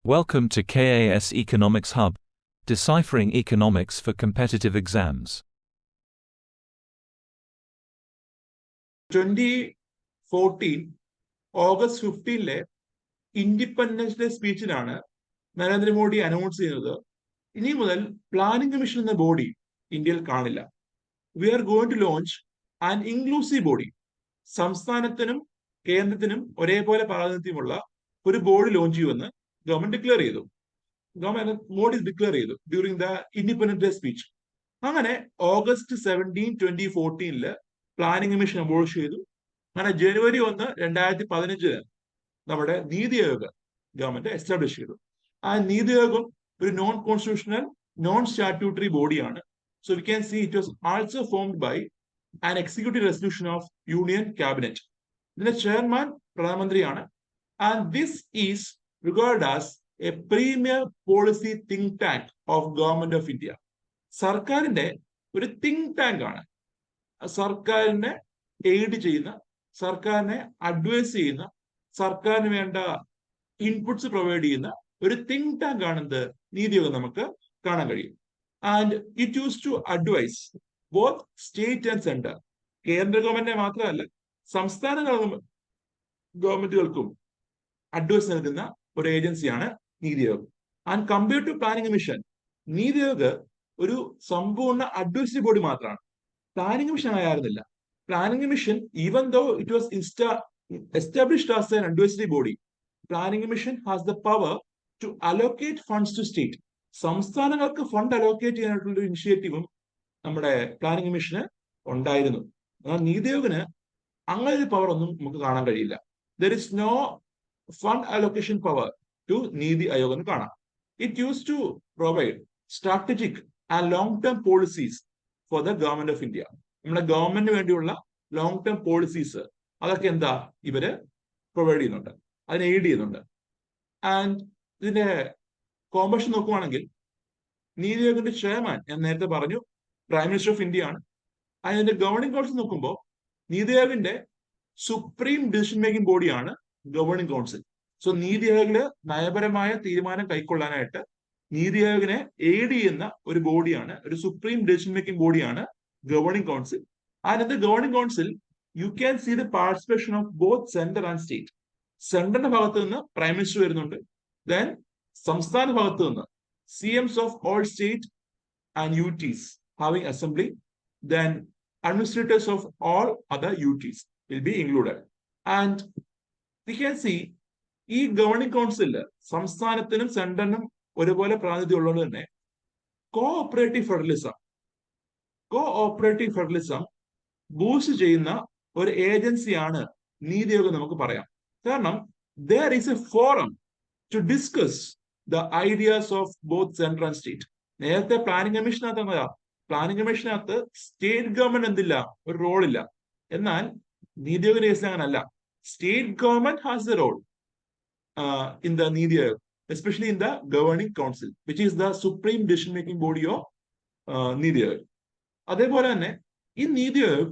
Welcome to KAS Economics Hub, deciphering economics for competitive exams. 2014 August 15 independence day സ്പീച്ചിലാണ് Narendra Modi announce ചെയ്യുന്നത് ഇനി മുതൽ planning commission എന്ന body ഇന്ത്യയിൽ കാണില്ല. V are going to launch an inclusive body. സംസ്ഥാനത്തിനും കേന്ദ്രത്തിനും ഒരേപോലെ പ്രാതിനിധ്യമുള്ള ഒരു ബോഡി ലോഞ്ച് ചെയ്യുമെന്ന് ഗവൺമെന്റ് ഡിക്ലെയർ ചെയ്തു. മോഡി ഡിക്ലെയർ ചെയ്തു during the independence day speech. അങ്ങനെ ഓഗസ്റ്റ് 17, 2014 പ്ലാനിംഗ് കമ്മീഷൻ അബോളിഷ് ചെയ്തു. അങ്ങനെ ജനുവരി 1, 2015 നമ്മുടെ നീതി ആയോഗ് ഗവൺമെന്റ് എസ്റ്റാബ്ലിഷ് ചെയ്തു. ആ നീതി ആയോഗം ഒരു നോൺ കോൺസ്റ്റിറ്റ്യൂഷണൽ നോൺ സ്റ്റാറ്റ്യൂട്ടറി ബോഡിയാണ്. So we can see it was also formed by an executive resolution of union cabinet. ഇതിന്റെ ചെയർമാൻ പ്രധാനമന്ത്രിയാണ്. And this is regarded as a premier policy think tank of government of India. സർക്കാരിന്റെ ഒരു think tank ആണ്. സർക്കാരിനെ aid ചെയ്യുന്ന, സർക്കാരിനെ advice ചെയ്യുന്ന, സർക്കാരിന് വേണ്ട ഇൻപുട്സ് പ്രൊവൈഡ് ചെയ്യുന്ന ഒരു തിങ്ക് ടാങ്ക് ആണെന്ത് നീതി ആയോഗ് നമുക്ക് കാണാൻ കഴിയും. And it use to advise both state and centre. കേന്ദ്ര ഗവൺമെന്റിനെ മാത്രമല്ല സംസ്ഥാന ഗവൺമെന്റുകൾക്കും അഡ്വൈസ് നൽകുന്ന ഒരു ഏജൻസിയാണ് Niti Aayog. And compare to planning commission, Niti Aayog ഒരു സമ്പൂർണ്ണ അഡ്വൈസറി ബോഡി മാത്രമാണ്. പ്ലാനിംഗ് കമ്മീഷൻ ആയിരുന്നില്ല. Planning commission even though it was established as an advisory body, planning commission has the power to allocate funds to state. സംസ്ഥാനങ്ങൾക്ക് fund allocate ചെയ്യാനായിട്ടുള്ള ഒരു ഇനിഷ്യേറ്റീവും നമ്മുടെ planning commission ഉണ്ടായിരുന്നു. എന്നാൽ നീതി ആയോഗിന് അങ്ങനെ ഒരു പവർ ഒന്നും നമുക്ക് കാണാൻ കഴിയില്ല. There is no fund allocation power to Niti Aayog എന്ന് കാണാം. It use to provide strategic and long term policies for the government of India. നമ്മുടെ ഗവൺമെന്റിന് വേണ്ടിയുള്ള ലോങ് ടേം പോളിസീസ് അതൊക്കെ എന്താ ഇവര് പ്രൊവൈഡ് ചെയ്യുന്നുണ്ട്, അതിനെ എയ്ഡ് ചെയ്യുന്നുണ്ട്. ആൻഡ് ഇതിന്റെ കോമ്പഷൻ നോക്കുവാണെങ്കിൽ നീതി ആയോഗിന്റെ ചെയർമാൻ ഞാൻ നേരത്തെ പറഞ്ഞു പ്രൈം മിനിസ്റ്റർ ഓഫ് ഇന്ത്യ ആണ്. അതിന്റെ ഗവർണിംഗ് കൗൺസിൽ നോക്കുമ്പോൾ നീതി ആയോഗിന്റെ സുപ്രീം ഡിസിഷൻ മേക്കിംഗ് ബോഡിയാണ് ഗവേണിംഗ് കൗൺസിൽ. സോ നീതി ആയോഗില് നയപരമായ തീരുമാനം കൈക്കൊള്ളാനായിട്ട് നീതി ആയോഗിനെ എയ്ഡ് ചെയ്യുന്ന ഒരു ബോഡിയാണ്, ഒരു സുപ്രീം ഡിസിഷൻ മേക്കിംഗ് ബോഡിയാണ് governing council. And in the governing council you can see the participation of both centre and state. സെന്ററിന്റെ ഭാഗത്ത് നിന്ന് പ്രൈം മിനിസ്റ്റർ വരുന്നുണ്ട്. ദെൻ സംസ്ഥാന ഭാഗത്ത് നിന്ന് CMs of all state and UTs having assembly, then administrators of all other UTs will be included. And we can see ഈ governing കൗൺസിലില് സംസ്ഥാനത്തിനും സെന്ററിനും ഒരുപോലെ പ്രാതിനിധ്യം ഉള്ളത് തന്നെ കോഓപ്പറേറ്റീവ് ഫെഡറലിസം ബൂസ്റ്റ് ചെയ്യുന്ന ഒരു ഏജൻസിയാണ് നീതി ആയോഗ് നമുക്ക് പറയാം. കാരണം there is a forum to discuss the ideas of both center and state. നേരത്തെ പ്ലാനിംഗ് കമ്മീഷനകത്ത് പ്ലാനിംഗ് കമ്മീഷനകത്ത് സ്റ്റേറ്റ് ഗവൺമെന്റ് എന്തില്ല, ഒരു റോളില്ല. എന്നാൽ നീതി ആയോഗിന്റെ കേസിൽ അങ്ങനല്ല. State government has the role in the Niti Aayog, especially in the governing council, which is the supreme decision making body of Niti Aayog. അതേപോലെ തന്നെ in Niti Aayog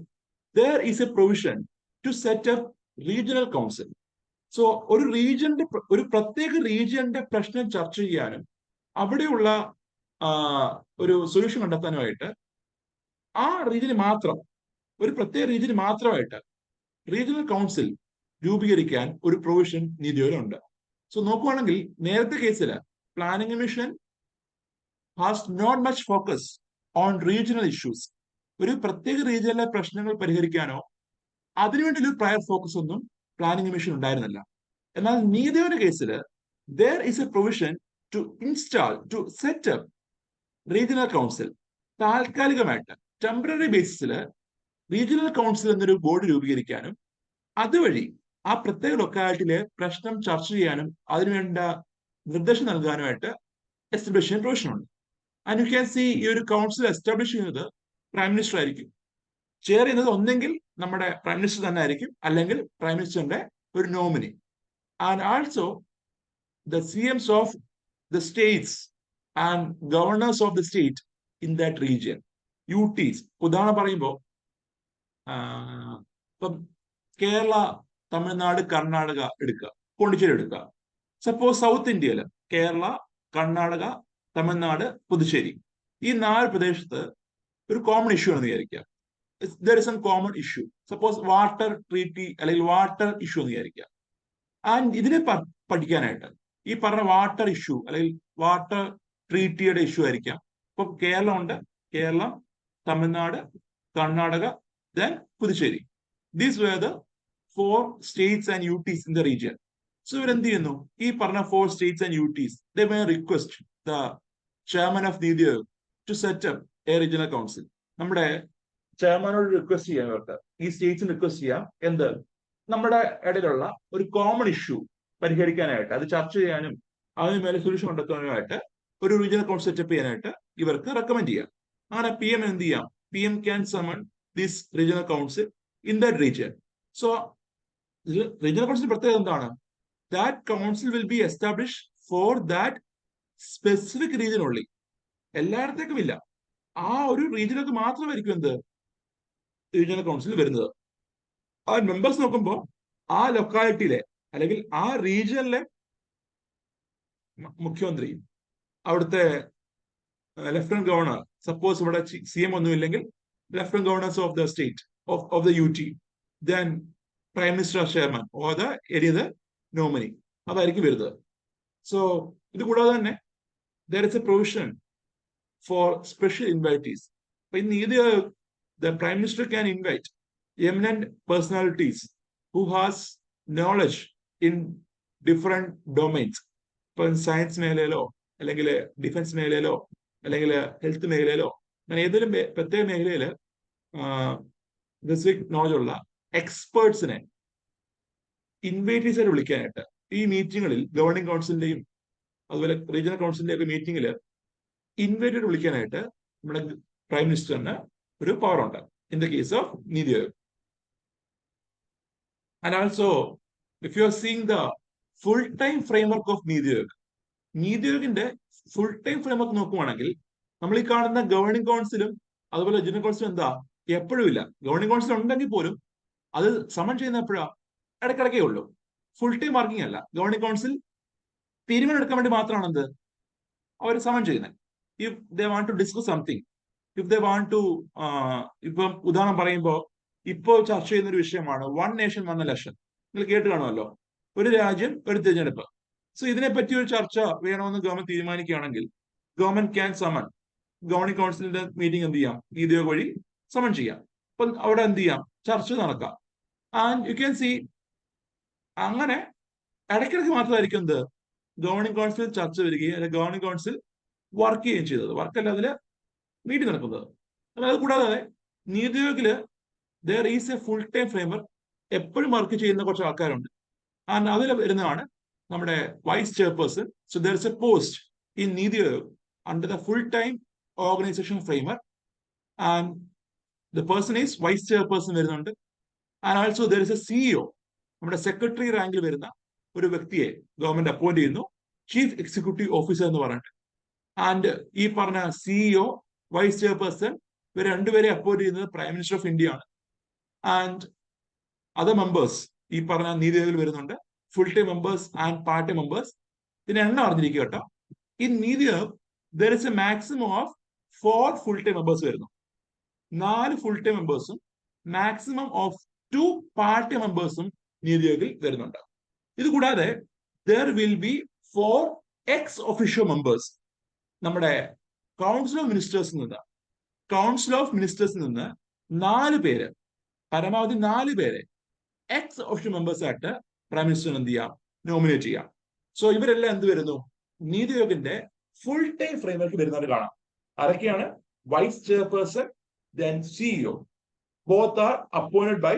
there is a provision to set up regional council. So ഒരു പ്രത്യേക റീജിയന്റെ പ്രശ്നം ചർച്ച ചെയ്യാനും അവിടെയുള്ള ഒരു solution കണ്ടെത്താനുമായിട്ട് ആ റീജിയന് മാത്രം, ഒരു പ്രത്യേക റീജിയന് മാത്രമായിട്ട് റീജിയണൽ കൗൺസിൽ രൂപീകരിക്കാൻ ഒരു പ്രൊവിഷൻ നീതി ആയോഗിലുണ്ട്. സോ നോക്കുവാണെങ്കിൽ നേരത്തെ കേസിൽ planning commission has not much focus on regional issues. ഒരു പ്രത്യേക റീജിയനിലെ പ്രശ്നങ്ങൾ പരിഹരിക്കാനോ അതിനുവേണ്ടി ഒരു പ്രയർ ഫോക്കസ് ഒന്നും പ്ലാനിംഗ് കമ്മീഷൻ ഉണ്ടായിരുന്നില്ല. എന്നാൽ നീതി ആയോഗിന്റെ കേസിൽ there is a provision to set up regional council. താൽക്കാലികമായിട്ട് ടെമ്പററി ബേസിസിൽ റീജിയണൽ കൗൺസിൽ എന്നൊരു ബോർഡ് രൂപീകരിക്കാനും അതുവഴി ആ പ്രത്യേക ലൊക്കാലിറ്റിയിലെ പ്രശ്നം ചർച്ച ചെയ്യാനും അതിനുവേണ്ട നിർദ്ദേശം നൽകാനുമായിട്ട് എസ്റ്റാബ്ലിഷ് ചെയ്യാൻ പ്രൊവിഷൻ ഉണ്ട്. ആൻഡ് യു ക്യാൻ സി ഈ ഒരു കൗൺസിൽ എസ്റ്റാബ്ലിഷ് ചെയ്യുന്നത് പ്രൈം മിനിസ്റ്റർ ആയിരിക്കും. ചെയർ ചെയ്യുന്നത് ഒന്നെങ്കിൽ നമ്മുടെ പ്രൈം മിനിസ്റ്റർ തന്നെ ആയിരിക്കും, അല്ലെങ്കിൽ പ്രൈം മിനിസ്റ്ററിന്റെ ഒരു nominee. And also the CMs of the States and governor's of the state in that region, UTs. ഉദാഹരണം പറയുമ്പോൾ ഇപ്പം കേരള, തമിഴ്നാട്, കർണാടക എടുക്കുക, പോണ്ടിച്ചേരി എടുക്കുക. സപ്പോസ് സൗത്ത് ഇന്ത്യയിൽ കേരള, കർണാടക, തമിഴ്നാട്, പുതുച്ചേരി. ഈ 4 പ്രദേശത്ത് ഒരു കോമൺ ഇഷ്യൂ ആണെന്ന് വിചാരിക്കുക. There is an common issue. Suppose water treaty അല്ലെങ്കിൽ വാട്ടർ ഇഷ്യൂ എന്ന് വിചാരിക്കുക. ആൻഡ് ഇതിനെ പഠിക്കാനായിട്ട് ഈ പറഞ്ഞ വാട്ടർ ഇഷ്യൂ അല്ലെങ്കിൽ വാട്ടർ ട്രീറ്റിയുടെ ഇഷ്യൂ ആയിരിക്കാം. ഇപ്പൊ കേരളം ഉണ്ട്, Keralam, Tamil Nadu, Karnataka, then Puducherry. These were the 4 states and UTs in the region. So ഇവരെന്ത് ചെയ്യുന്നു? ഈ പറഞ്ഞ 4 states and UTs, they may request the chairman of Niti Aayog to set up a regional council. നമ്മുടെ ചെയർമാനോട് റിക്വസ്റ്റ് ചെയ്യാൻ ഇവർക്ക്, ഈ സ്റ്റേറ്റ്സിന് റിക്വസ്റ്റ് ചെയ്യാം എന്ത്, നമ്മുടെ ഇടയിലുള്ള ഒരു കോമൺ ഇഷ്യൂ പരിഹരിക്കാനായിട്ട്, അത് ചർച്ച ചെയ്യാനും അതിന് മേലെ സൊല്യൂഷൻ കണ്ടെത്താനുമായിട്ട് ഒരു റീജിയണൽ കൗൺസിൽ സെറ്റപ്പ് ചെയ്യാനായിട്ട് ഇവർക്ക് റെക്കമെൻഡ് ചെയ്യാം. അങ്ങനെ PM എന്ത് ചെയ്യാം? PM can summon this regional council in that region. So regional council പ്രത്യേകത എന്താണ്? That council will be establish for that specific region only. എല്ലായിടത്തേക്കും ഇല്ല, ആ ഒരു റീജിയനൊക്കെ മാത്രമായിരിക്കും എന്ത് റീജിയണൽ കൗൺസിൽ വരുന്നത്. ആ മെമ്പേഴ്സ് നോക്കുമ്പോൾ ആ ലൊക്കാലിറ്റിയിലെ അല്ലെങ്കിൽ ആ റീജിയനിലെ മുഖ്യമന്ത്രി, അവിടുത്തെ ലഫ്റ്റനന്റ് ഗവർണർ, സപ്പോസ് ഇവിടെ CM ഒന്നും ഇല്ലെങ്കിൽ lieutenant governor's of the state of the UT, then prime minister chairman or the any other nominee, അതായിരിക്കും വരുന്നത്. സോ ഇത് കൂടാതെ തന്നെ there is a provision for special invitees. In either the Prime Minister can invite eminent personalities who has knowledge in different domains. ഇപ്പൊ science മേഖലയിലോ അല്ലെങ്കിൽ defence മേഖലയിലോ അല്ലെങ്കിൽ health മേഖലയിലോ അങ്ങനെ ഏതെങ്കിലും പ്രത്യേക മേഖലയിൽ സ്പെസിഫിക് നോളജ് ഉള്ള എക്സ്പേർട്സിനെ ഇൻവൈറ്റീസ് ആയിട്ട് വിളിക്കാനായിട്ട് ഈ മീറ്റിങ്ങുകളിൽ ഗവർണിംഗ് കൗൺസിലിന്റെയും അതുപോലെ റീജിയണൽ കൗൺസിലിന്റെ ഒക്കെ മീറ്റിംഗിൽ ഇൻവൈറ്റഡ് വിളിക്കാനായിട്ട് നമ്മുടെ പ്രൈം മിനിസ്റ്ററിന് ഒരു പവർ ഉണ്ട് in the case of Niti Aayog. And also if you are seeing the full time framework of Niti Aayog, Niti ആയോഗിന്റെ full time framework നോക്കുവാണെങ്കിൽ നമ്മൾ ഈ കാണുന്ന ഗവർണിംഗ് കൗൺസിലും അതുപോലെ റീജിയണൽ കൗൺസിലും എന്താ എപ്പോഴും ഇല്ല. ഗവർണിംഗ് കൗൺസിൽ ഉണ്ടെങ്കിൽ പോലും അത് സമൺ ചെയ്യുന്ന എപ്പോഴാ? ഇടയ്ക്കിടയ്ക്കേ ഉള്ളൂ. ഫുൾ ടൈം വർക്കിംഗ് അല്ല. ഗവർണിംഗ് കൗൺസിൽ തീരുമാനം എടുക്കാൻ വേണ്ടി മാത്രമാണ് എന്ത് അവർ സമൺ ചെയ്യുന്നത്. If they want to discuss something, if they want to, ഇപ്പം ഉദാഹരണം പറയുമ്പോൾ ഇപ്പോൾ ചർച്ച ചെയ്യുന്ന ഒരു വിഷയമാണ് വൺ നേഷൻ വൺ ഇലക്ഷൻ. നിങ്ങൾ കേട്ട് കാണുമല്ലോ, ഒരു രാജ്യം ഒരു തിരഞ്ഞെടുപ്പ്. സോ ഇതിനെപ്പറ്റി ഒരു ചർച്ച വേണമെന്ന് ഗവൺമെന്റ് തീരുമാനിക്കുകയാണെങ്കിൽ ഗവൺമെന്റ് ക്യാൻ സമൺ, ഗവർണിംഗ് കൗൺസിലിന്റെ മീറ്റിംഗ് എന്ത് ചെയ്യാം? നീതി ആയോഗ് വഴി സമൺ ചെയ്യാം. അപ്പൊ അവിടെ എന്ത് ചെയ്യാം? ചർച്ച നടക്കാം. ആൻഡ് യു ക്യാൻ സി അങ്ങനെ ഇടയ്ക്കിടയ്ക്ക് മാത്രമായിരിക്കും എന്ത് ഗവർണിംഗ് കൗൺസിൽ ചർച്ച വരികയും അല്ലെങ്കിൽ ഗവർണിംഗ് കൗൺസിൽ വർക്ക് ചെയ്യുകയും ചെയ്തത്. വർക്കല്ല അതില് മീറ്റിംഗ് നടക്കുന്നത്. അത് കൂടാതെ നീതി ആയോഗില് there is a full time framework, എപ്പോഴും വർക്ക് ചെയ്യുന്ന കുറച്ച് ആൾക്കാരുണ്ട്. ആൻഡ് അതിൽ വരുന്നതാണ് നമ്മുടെ vice chairperson. So there is a post in Niti Aayog under the full time organisation framework and the person is vice chairperson വരുന്നുണ്ട്. And also there is a CEO, നമ്മുടെ secretary റാങ്കിൽ വരുന്ന ഒരു വ്യക്തിയെ ഗവൺമെന്റ് അപ്പോയിന്റ് ചെയ്യുന്നു, ചീഫ് എക്സിക്യൂട്ടീവ് ഓഫീസർ എന്ന് പറഞ്ഞിട്ട്. And ഈ പറഞ്ഞ CEO, വൈസ് ചെയർപേഴ്സൺ, ഇവർ രണ്ടുപേരെ അപ്പോയിന്റ് ചെയ്യുന്നത് പ്രൈം മിനിസ്റ്റർ ഓഫ് ഇന്ത്യ ആണ്. ആൻഡ് അതർ മെമ്പേഴ്സ് ഈ പറഞ്ഞ നീതി ആയോഗിൽ വരുന്നുണ്ട്, full time members and part time members. ഇതിനെ എണ്ണം അറിഞ്ഞിരിക്കുക കേട്ടോ. ഈ Niti Aayog there is a maximum of 4 full time members വരുന്നു. 4 ഫുൾ ടൈം മെമ്പേഴ്സും മാക്സിമം ഓഫ് 2 പാർട്ട് ടൈം മെമ്പേഴ്സും നീതി ആയോഗിൽ വരുന്നുണ്ട്. ഇത് കൂടാതെ there will be 4 ex officio members. നമ്മുടെ കൗൺസിൽ ഓഫ് മിനിസ്റ്റേഴ്സിൽ നിന്ന് 4 പേര്, പരമാവധി 4 പേരെ എക്സ് ഒഫീഷ്യൽ മെമ്പേഴ്സ് ആയിട്ട് പ്രൈം മിനിസ്റ്റർ എന്ത് ചെയ്യാം? നോമിനേറ്റ് ചെയ്യാം. സോ ഇവരെല്ലാം എന്ത് വരുന്നു? നീതി ആയോഗിന്റെ ഫുൾ ടൈം ഫ്രെയിംവർക്ക് വരുന്നവർ കാണാം. ആരൊക്കെയാണ്? Vice chairperson, then CEO. Both are appointed by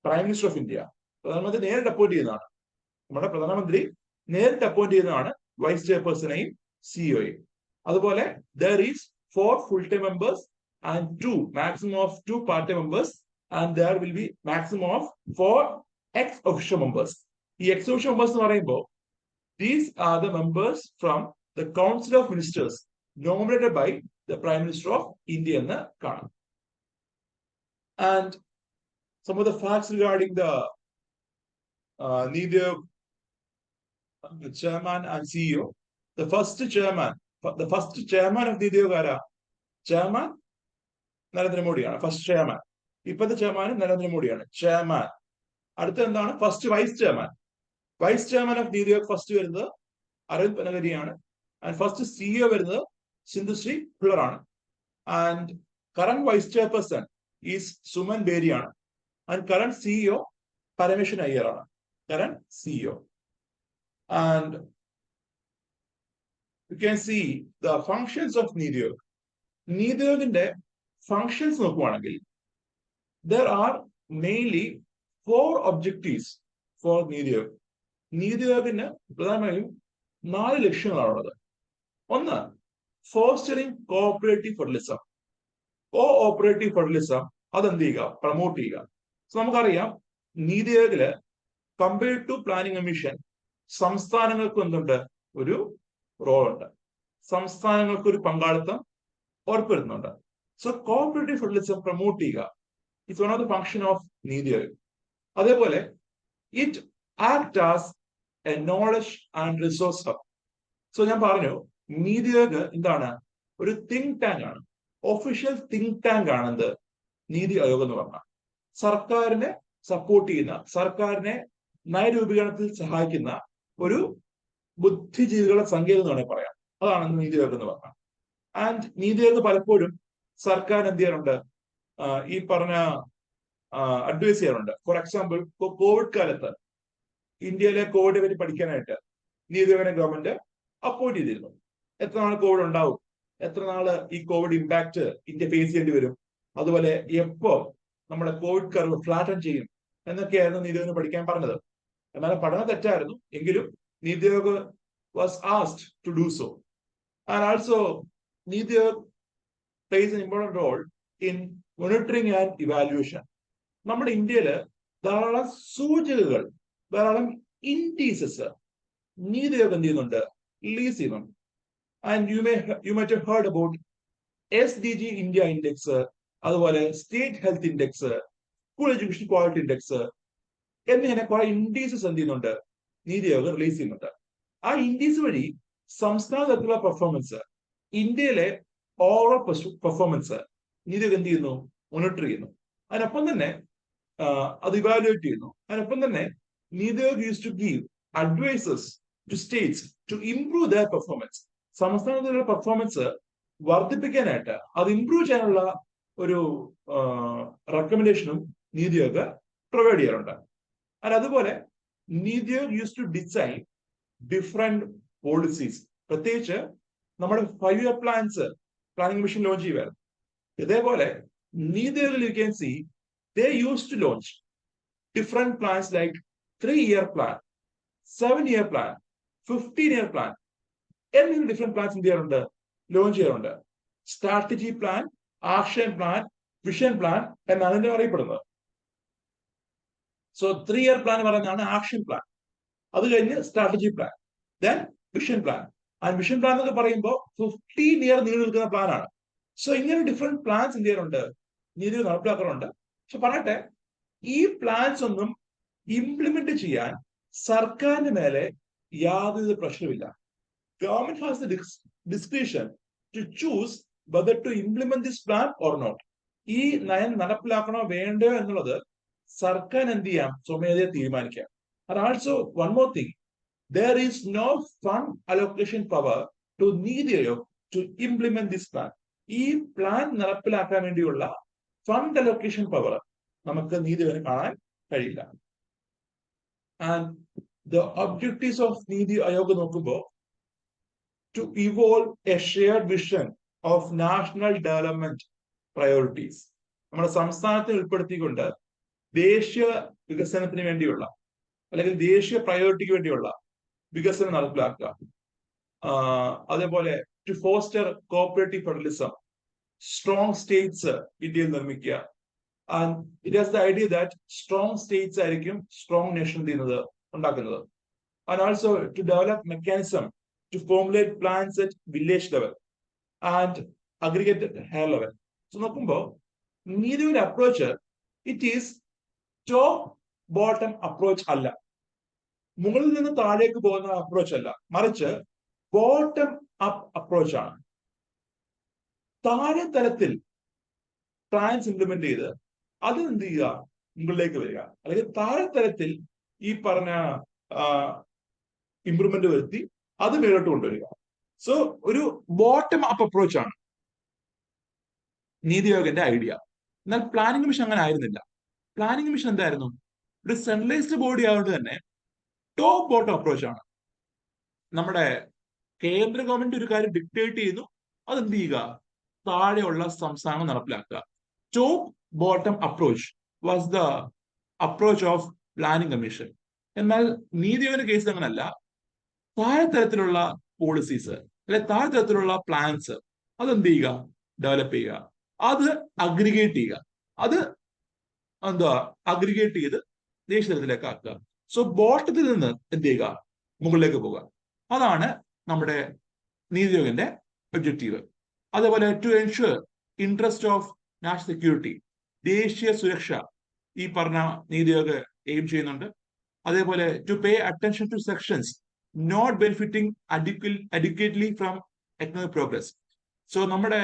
prime minister of India. പ്രധാനമന്ത്രി നേരിട്ട് അപ്പോയിന്റ് ചെയ്യുന്നതാണ്. നമ്മുടെ പ്രധാനമന്ത്രി നേരിട്ട് അപ്പോയിന്റ് ചെയ്യുന്നതാണ് വൈസ് ചെയർപേഴ്സണെയും CEOയെയും. അതുപോലെ there is 4 full time members and 2 maximum of 2 part time members, and there will be maximum of 4 ex officio members. ഈ ex officio members എന്ന് പറയുമ്പോൾ these are the members from the Council of Ministers nominated by the Prime Minister of India എന്ന് കാണാം. And some of the facts regarding the Niti Aayog chairman and CEO. The first chairman of Niti Aayog ആരാ? Chairman നരേന്ദ്രമോദിയാണ്. First chairman. ഇപ്പോഴത്തെ ചെയർമാനും നരേന്ദ്രമോദിയാണ് chairman. അടുത്ത എന്താണ്? First vice chairman. Vice chairman of Niti Aayog first വരുന്നത് അരവിന്ദ് പനഗരിയാണ്. ആൻഡ് ഫസ്റ്റ് സിഇഒ വരുന്നത് സിന്ധുശ്രീ പിള്ളറാണ്. And current vice chairperson is Suman ബേരിയാണ്. ആൻഡ് കറന്റ് സിഇഒ പരമേശ്വരൻ അയ്യറാണ്. Current CEO. And you can see the functions of Niti Aayog. Niti ആയോഗിന്റെ ഫങ്ഷൻസ് നോക്കുവാണെങ്കിൽ there are mainly 4 objectives for നീതി ആയോഗ്. നീതി ആയോഗിന് പ്രധാനമായും 4 ലക്ഷ്യങ്ങളാണുള്ളത്. ഒന്ന്, fostering cooperative federalism. Cooperative federalism അതെന്ത് ചെയ്യുക? പ്രൊമോട്ട് ചെയ്യുക. നമുക്കറിയാം നീതി ആയോഗില് കമ്പയർഡ് ടു പ്ലാനിംഗ് കമ്മീഷൻ സംസ്ഥാനങ്ങൾക്ക് എന്തുണ്ട്? ഒരു റോളുണ്ട്. സംസ്ഥാനങ്ങൾക്ക് ഒരു പങ്കാളിത്തം ഉറപ്പുവരുത്തുന്നുണ്ട്. സോ കോഓപ്പറേറ്റീവ് ഫെഡറലിസം പ്രൊമോട്ട് ചെയ്യുക it's one of the function of Niti Aayog. അതേപോലെ it act as A knowledge and resource hub. So ഞാൻ പറഞ്ഞു നീതി ആയോഗ് എന്താണ്? ഒരു തിങ്ക് ടാങ്ക് ആണ്. ഒഫീഷ്യൽ തിങ്ക് ടാങ്ക് ആണ് എന്ത്? നീതി ആയോഗ് എന്ന് പറഞ്ഞാൽ സർക്കാരിനെ സപ്പോർട്ട് ചെയ്യുന്ന, സർക്കാരിനെ നയരൂപീകരണത്തിൽ സഹായിക്കുന്ന ഒരു ബുദ്ധിജീവികളുടെ സങ്കേതം എന്ന് വേണമെങ്കിൽ പറയാം. അതാണ് നീതി ആയോഗ് എന്ന് പറഞ്ഞാൽ. ആൻഡ് നീതി ആയോഗ് പലപ്പോഴും സർക്കാർ എന്ത് ചെയ്യാറുണ്ട്? ഈ പറഞ്ഞ അഡ്വൈസ് ചെയ്യാറുണ്ട്. ഫോർ എക്സാമ്പിൾ, ഇപ്പൊ കോവിഡ് കാലത്ത് ഇന്ത്യയിലെ കോവിഡിനെ പറ്റി പഠിക്കാനായിട്ട് നീതി ആയോഗിനെ ഗവൺമെന്റ് അപ്പോയിന്റ് ചെയ്തിരുന്നു. എത്ര നാൾ കോവിഡ് ഉണ്ടാവും, എത്ര നാള് ഈ കോവിഡ് ഇമ്പാക്ട് ഇന്ത്യ ഫേസ് ചെയ്യേണ്ടി വരും, അതുപോലെ എപ്പോ നമ്മുടെ കോവിഡ് കർവ് ഫ്ലാറ്റൻ ചെയ്യും എന്നൊക്കെയായിരുന്നു നീതി ആയോഗിന് പഠിക്കാൻ പറഞ്ഞത്. എന്നാലും പഠനം തെറ്റായിരുന്നു. എങ്കിലും Niti Aayog was asked to do so. And also Niti Aayog plays an important role in monitoring and evaluation. നമ്മുടെ ഇന്ത്യയില് ധാരാളം സൂചകങ്ങൾ, ധാരാളം ഇൻഡീസസ് നീതി ആയോഗ് എന്ത് ചെയ്യുന്നുണ്ട്? റിലീസ് ചെയ്യുന്നുണ്ട്. And you might have heard about SDG India index, അതുപോലെ state health index, school education quality index എന്നിങ്ങനെ കുറെ ഇൻഡീസസ് എന്ത് ചെയ്യുന്നുണ്ട്? നീതി ആയോഗ് റിലീസ് ചെയ്യുന്നുണ്ട്. ആ ഇൻഡീസ് വഴി സംസ്ഥാന തലത്തിലുള്ള പെർഫോമൻസ്, ഇന്ത്യയിലെ ഓവറോൾ പെർഫോമൻസ് നീതി ആയോഗ് എന്ത് ചെയ്യുന്നു? മോണിറ്റർ ചെയ്യുന്നു. അതിനൊപ്പം തന്നെ അത് ഇവാലുവേറ്റ് ചെയ്യുന്നു. അതിനൊപ്പം തന്നെ Niti Aayog use to give advices to states to improve their performance. സംസ്ഥാനത്തിലുള്ള പെർഫോമൻസ് വർദ്ധിപ്പിക്കാനായിട്ട്, അത് ഇംപ്രൂവ് ചെയ്യാനുള്ള ഒരു റെക്കമെൻഡേഷനും നീതി ആയോഗ് പ്രൊവൈഡ് ചെയ്യാറുണ്ട്. അതുപോലെ Niti Aayog use to design different policies. പ്രത്യേകിച്ച് നമ്മുടെ 5 year plans planning commission launch ചെയ്യുമായിരുന്നു. ഇതേപോലെ നീതി ആയോഗിൽ you can see they use to launch different plans like 3 year plan, 7 year plan, 15 year plan എന്നിങ്ങനെ ഡിഫറെന്റ് പ്ലാൻസ് എന്ത് ചെയ്യാറുണ്ട്? ലോഞ്ച് ചെയ്യാറുണ്ട്. Strategy plan, action plan, vision plan എന്നാണ് ഇതിനെ അറിയപ്പെടുന്നത്. സോ 3 year പ്ലാൻ പറയുന്നതാണ് ആക്ഷൻ പ്ലാൻ. അത് കഴിഞ്ഞ് strategy plan, then vision plan. And vision plan എന്നൊക്കെ പറയുമ്പോൾ 15 year നീണ്ടു നിൽക്കുന്ന പ്ലാനാണ്. സോ ഇങ്ങനെ ഡിഫറെന്റ് പ്ലാൻസ് എന്ത് ചെയ്യാറുണ്ട്? നീതി നടപ്പിലാക്കാറുണ്ട്. പക്ഷെ പറയട്ടെ, ഈ പ്ലാൻസ് ഒന്നും ഇംപ്ലിമെന്റ് ചെയ്യാൻ സർക്കാരിന് മേലെ യാതൊരു പ്രശ്നമില്ല. Government has the description to choose whether to implement this plan or not. ഈ നയം നടപ്പിലാക്കണോ വേണ്ടയോ എന്നുള്ളത് സർക്കാർ എന്ത് ചെയ്യാം? സ്വമേധയാ തീരുമാനിക്കാം. And also one more thing, there is no fund allocation power to NITI Aayog to implement this plan. ഈ പ്ലാൻ നടപ്പിലാക്കാൻ വേണ്ടിയുള്ള ഫണ്ട് അലോക്കേഷൻ പവർ നമുക്ക് നീതി ആയോഗിന് കാണാൻ കഴിയില്ല. And the objectives of Niti Aayog നോക്കുമ്പോൾ to evolve a shared vision of national development priorities. നമ്മുടെ സംസ്ഥാനത്തെ ഉൾപ്പെടുത്തിക്കൊണ്ട് ദേശീയ വികസനത്തിന് വേണ്ടിയുള്ള, അല്ലെങ്കിൽ ദേശീയ പ്രയോറിറ്റിക്ക് വേണ്ടിയുള്ള വികസനം നടപ്പിലാക്കുക. അതേപോലെ to foster cooperative federalism, strong states ഇന്ത്യയിൽ നിർമ്മിക്കുക. And it has the idea that strong states ആയിരിക്കും സ്ട്രോങ് നേഷൻ ഉണ്ടാക്കുന്നത്. And also to develop mechanism to formulate plans at village level and aggregate higher level. So നോക്കുമ്പോൾ നീതിയുടെ approach it is top bottom approach അല്ല, മുകളിൽ നിന്ന് താഴേക്ക് പോകുന്ന approach അല്ല, മറിച്ച് ബോട്ടം അപ്പ് അപ്രോച്ച് ആണ്. താഴെ തലത്തിൽ പ്ലാൻസ് ഇംപ്ലിമെന്റ് ചെയ്ത് അത് എന്ത് ചെയ്യുക, മുകളിലേക്ക് വരിക, അല്ലെങ്കിൽ താഴെ തലത്തിൽ ഈ പറഞ്ഞ ഇംപ്രൂവ്മെന്റ് വരുത്തി അത് മേലോട്ട് കൊണ്ടുവരിക. സോ ഒരു ബോട്ടം അപ്പ് അപ്രോച്ച് ആണ് നീതി ആയോഗിന്റെ ഐഡിയ. എന്നാൽ പ്ലാനിംഗ് മിഷൻ അങ്ങനെ ആയിരുന്നില്ല. പ്ലാനിംഗ് മിഷൻ എന്തായിരുന്നു, ഒരു സെൻട്രലൈസ്ഡ് ബോഡി ആയതുകൊണ്ട് തന്നെ ടോപ്പ് ബോട്ടം അപ്രോച്ച് ആണ്. നമ്മുടെ കേന്ദ്ര ഗവൺമെന്റ് ഒരു കാര്യം ഡിക്റ്റേറ്റ് ചെയ്യുന്നു, അതെന്ത് ചെയ്യുക, താഴെയുള്ള സംസ്ഥാനം നടപ്പിലാക്കുക. Top bottom approach was the approach of planning commission. എന്നാൽ നീതി ആയോഗിന്റെ കേസിൽ അങ്ങനല്ല. താഴെ തരത്തിലുള്ള പോളിസീസ് അല്ലെ താഴെ തരത്തിലുള്ള പ്ലാൻസ് അതെന്ത് ചെയ്യുക, ഡെവലപ്പ് ചെയ്യുക, അത് അഗ്രിഗേറ്റ് ചെയ്യുക, അത് എന്താ അഗ്രിഗേറ്റ് ചെയ്ത് ദേശീയ തലത്തിലേക്ക് ആക്കുക. സോ ബോട്ടത്തിൽ നിന്ന് എന്ത് ചെയ്യുക, മുകളിലേക്ക് പോകുക. അതാണ് നമ്മുടെ നീതി ആയോഗിന്റെ ഒബ്ജക്റ്റീവ്. അതേപോലെ to ensure interest of national security, ദേശീയ സുരക്ഷ ഈ പറഞ്ഞ നീതി ആയോഗ് എയിം ചെയ്യുന്നുണ്ട്. അതേപോലെ to pay attention to sections not benefiting adequately from economic progress. So നമ്മുടെ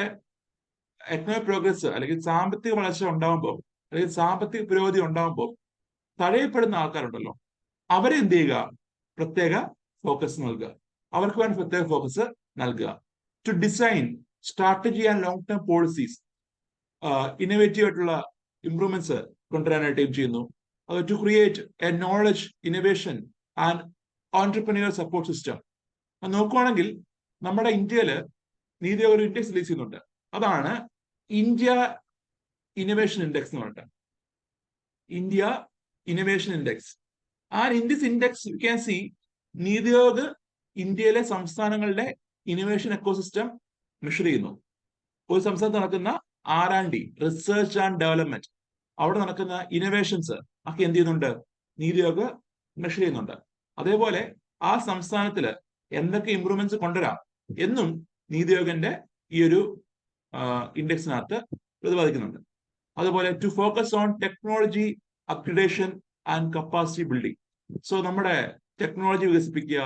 എക്കണോമിക് പ്രോഗ്രസ് അല്ലെങ്കിൽ സാമ്പത്തിക വളർച്ച ഉണ്ടാകുമ്പോൾ അല്ലെങ്കിൽ സാമ്പത്തിക പുരോഗതി ഉണ്ടാകുമ്പോൾ തഴയപ്പെടുന്ന ആൾക്കാരുണ്ടല്ലോ, അവരെ എന്ത് ചെയ്യുക, പ്രത്യേക ഫോക്കസ് നൽകുക, അവർക്ക് വേണ്ടി പ്രത്യേക ഫോക്കസ് നൽകുക. To design strategy and long term policies, innovative ആയിട്ടുള്ള ഇംപ്രൂവ്മെന്റ്സ് കൊണ്ടുവരാനായിട്ട് എയിം ചെയ്യുന്നു. To create a knowledge innovation and entrepreneur support system. നോക്കുവാണെങ്കിൽ നമ്മുടെ ഇന്ത്യയില് നീതി ആയോഗ് ഒരു ഇൻഡെക്സ് റിലീസ് ചെയ്യുന്നുണ്ട്. അതാണ് ഇന്ത്യ ഇന്നോവേഷൻ ഇൻഡെക്സ് എന്ന് പറഞ്ഞിട്ട്. India innovation index. And in this index U can see Niti Aayog ഇന്ത്യയിലെ സംസ്ഥാനങ്ങളുടെ ഇന്നോവേഷൻ എക്കോസിസ്റ്റം മെഷർ ചെയ്യുന്നു. ഒരു സംസ്ഥാനത്ത് നടക്കുന്ന R&D, റിസർച്ച് ആൻഡ് ഡെവലപ്മെന്റ്, അവിടെ നടക്കുന്ന ഇന്നോവേഷൻസ് ഒക്കെ എന്ത് ചെയ്യുന്നുണ്ട്, നീതി ആയോഗ് മെഷർ ചെയ്യുന്നുണ്ട്. അതേപോലെ ആ സംസ്ഥാനത്തില് എന്തൊക്കെ ഇംപ്രൂവ്മെന്റ്സ് കൊണ്ടുവരാം എന്നും നീതി ആയോഗിന്റെ ഈ ഒരു ഇൻഡെക്സിനകത്ത് പ്രതിപാദിക്കുന്നുണ്ട്. അതുപോലെ to focus on technology upgradation and capacity building. So നമ്മുടെ ടെക്നോളജി വികസിപ്പിക്കുക,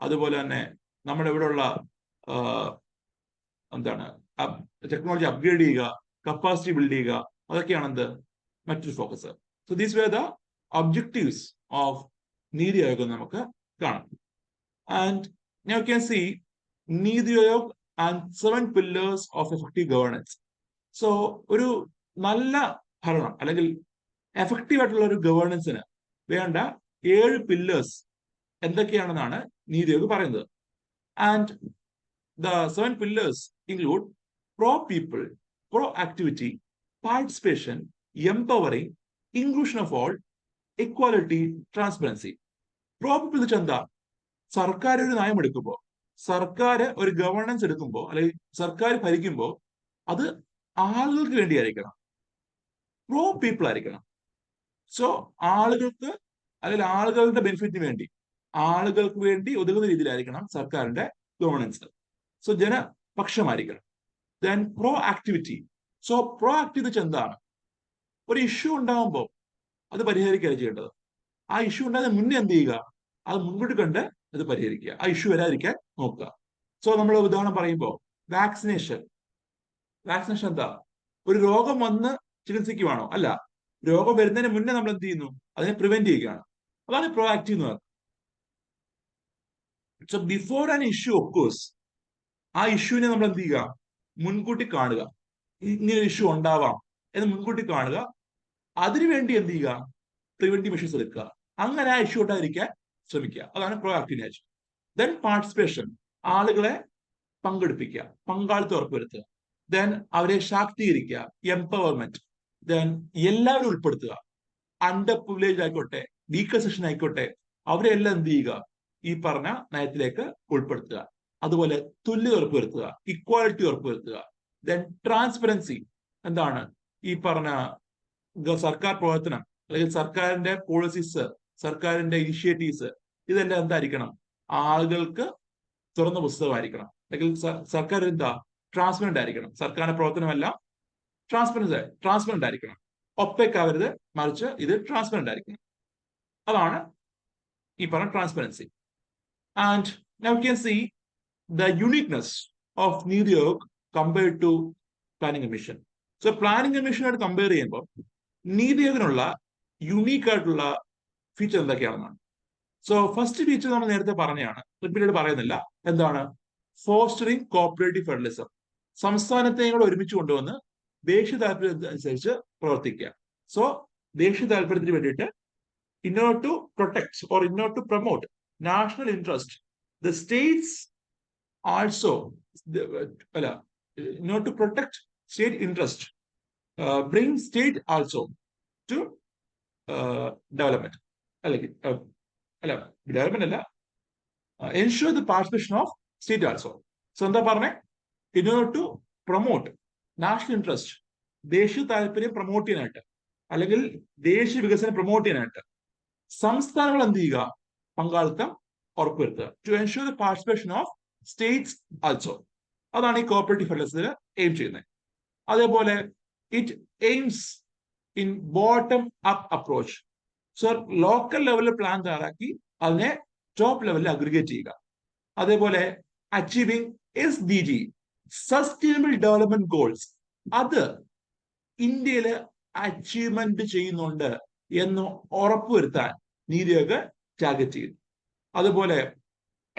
അതുപോലെ തന്നെ നമ്മുടെ ഇവിടെയുള്ള എന്താണ് ടെക്നോളജി അപ്ഗ്രേഡ് ചെയ്യുക, കപ്പാസിറ്റി ബിൽഡ് ചെയ്യുക, അതൊക്കെയാണ് എന്ത് മറ്റൊരു focus. So these were the objectives of Niti Aayog നമുക്ക് കാണാം. And now can see Niti Aayog and 7 pillars of effective governance. So ഒരു നല്ല ഭരണം അല്ലെങ്കിൽ എഫക്റ്റീവ് ആയിട്ടുള്ള ഒരു ഗവേണൻസിന് വേണ്ട 7 പില്ലേഴ്സ് എന്തൊക്കെയാണെന്നാണ് നീതി ആയോഗ് പറയുന്നത്. And the 7 pillars include pro-people, pro-activity, participation, empowering, inclusion of all, equality, transparency. Pro-people എന്ന് വെച്ചാൽ എന്താ, സർക്കാർ ഒരു നയം എടുക്കുമ്പോൾ, സർക്കാർ ഒരു ഗവേണൻസ് എടുക്കുമ്പോൾ അല്ലെങ്കിൽ സർക്കാർ ഭരിക്കുമ്പോൾ അത് ആളുകൾക്ക് വേണ്ടിയായിരിക്കണം, പ്രോ പീപ്പിൾ ആയിരിക്കണം. സോ ആളുകൾക്ക് അല്ലെങ്കിൽ ആളുകളുടെ ബെനിഫിറ്റിന് വേണ്ടി, ആളുകൾക്ക് വേണ്ടി ഒതുങ്ങുന്ന രീതിയിലായിരിക്കണം സർക്കാരിന്റെ ഗവേണൻസ്. സോ ജനപക്ഷമായിരിക്കണം. Then pro activity. So pro activity എന്താണ്, ഒരു ഇഷ്യൂ ഉണ്ടാകുമ്പോൾ അത് പരിഹരിക്കുകയാണ് ചെയ്യേണ്ടത്. ആ ഇഷ്യൂ ഉണ്ടാകുന്നതിന് മുന്നേ എന്ത് ചെയ്യുക, അത് മുൻകൂട്ടി കണ്ട് അത് പരിഹരിക്കുക, ആ ഇഷ്യൂ വരാതിരിക്കാൻ നോക്കുക. സോ നമ്മൾ ഉദാഹരണം പറയുമ്പോൾ വാക്സിനേഷൻ. വാക്സിനേഷൻ എന്താ, ഒരു രോഗം വന്ന് ചികിത്സിക്കുവാണോ, അല്ല, രോഗം വരുന്നതിന് മുന്നേ നമ്മൾ എന്ത് ചെയ്യുന്നു, അതിനെ പ്രിവെന്റ് ചെയ്യുകയാണ്. അതാണ് പ്രോ ആക്റ്റീവ് എന്ന് പറയുന്നത്. So before an issue occurs, ആ ഇഷ്യൂവിനെ നമ്മൾ എന്ത് ചെയ്യുക, മുൻകൂട്ടി കാണുക, ഇങ്ങനെ ഒരു ഇഷ്യൂ ഉണ്ടാവാം എന്ന് മുൻകൂട്ടി കാണുക, അതിനുവേണ്ടി എന്ത് ചെയ്യുക, പ്രിവെന്റീവ് മെഷേഴ്സ് എടുക്കുക, അങ്ങനെ ആ ഇഷ്യൂ ഉണ്ടായിരിക്കാൻ ശ്രമിക്കുക. അതാണ് pro active action. Then participation, ആളുകളെ പങ്കെടുപ്പിക്കുക, പങ്കാളിത്തം ഉറപ്പുവരുത്തുക. ദെൻ അവരെ ശാക്തീകരിക്കുക, എംപവർമെന്റ്. ദെൻ എല്ലാവരും ഉൾപ്പെടുത്തുക, അണ്ടർ പ്രിവിലേജ് ആയിക്കോട്ടെ, വീക്കർ സെക്ഷൻ ആയിക്കോട്ടെ, അവരെല്ലാം എന്ത് ചെയ്യുക, ഈ പറഞ്ഞ നയത്തിലേക്ക് ഉൾപ്പെടുത്തുക. അതുപോലെ തുല്യത ഉറപ്പുവരുത്തുക, ഇക്വാലിറ്റി ഉറപ്പുവരുത്തുക. ദെൻ ട്രാൻസ്പെറൻസി, എന്താണ്, ഈ പറഞ്ഞ സർക്കാർ പ്രവർത്തനം അല്ലെങ്കിൽ സർക്കാരിന്റെ പോളിസീസ്, സർക്കാരിന്റെ ഇനിഷ്യേറ്റീവ്സ്, ഇതെല്ലാം എന്തായിരിക്കണം, ആളുകൾക്ക് തുറന്ന പുസ്തകമായിരിക്കണം. അല്ലെങ്കിൽ സർക്കാർ എന്താ, ട്രാൻസ്പെറന്റ് ആയിരിക്കണം. സർക്കാരിന്റെ പ്രവർത്തനമെല്ലാം ട്രാൻസ്പെറന്റ് ആയിരിക്കണം. ഒപ്പേക്ക് ആവരുത്, മറിച്ച് ഇത് ട്രാൻസ്പെറന്റ് ആയിരിക്കണം. അതാണ് ഈ പറഞ്ഞ transparency. And now can see the uniqueness of Niti Aayog compared to Planning Commission. So Planning Commission ആയിട്ട് കമ്പയർ ചെയ്യുമ്പോൾ നീതി ആയോഗിനുള്ള യുണീക്ക് ആയിട്ടുള്ള ഫീച്ചർ എന്തൊക്കെയാണെന്നാണ്. സോ ഫസ്റ്റ് ഫീച്ചർ നമ്മൾ നേരത്തെ പറഞ്ഞതാണ്, റിപ്പീറ്റഡ് പറയുന്നില്ല. എന്താണ്? Fostering cooperative federalism. സംസ്ഥാനത്തെയും കൂടെ ഒരുമിച്ച് കൊണ്ടുവന്ന് ദേശീയ താല്പര്യം അനുസരിച്ച് പ്രവർത്തിക്കുക. സോ ദേശീയ താല്പര്യത്തിന് വേണ്ടിയിട്ട് in order to protect or in order to promote national interest, the states also, in order to protect state interest, bring state also to development. Development ensure the participation of state also. So എന്താ പറഞ്ഞേ? In order to promote national interest, ദേശീയ താല്പര്യം promote ചെയ്യാനായിട്ട് അല്ലെങ്കിൽ ദേശീയ വികസനം promote ചെയ്യാനായിട്ട് സംസ്ഥാനങ്ങൾ എന്ത് ചെയ്യുക? പങ്കാളിത്തം ഉറപ്പുവരുത്തുക. To ensure the participation of states also. അതാണ് ഈ കോപ്പറേറ്റീവ് ഫെഡറലിസത്തിൽ എയിം ചെയ്യുന്നത്. അതേപോലെ it aims in bottom up approach. So local ലെവലിൽ പ്ലാൻ തയ്യാറാക്കി അതിനെ ടോപ്പ് ലെവലിൽ അഗ്രിഗേറ്റ് ചെയ്യുക. അതേപോലെ achieving SDG, sustainable development goals, അത് ഇന്ത്യയിൽ അച്ചീവ്മെന്റ് ചെയ്യുന്നുണ്ട് എന്ന് ഉറപ്പുവരുത്താൻ നീതി ആയോഗ് ടാർഗറ്റ് ചെയ്യുന്നു. അതുപോലെ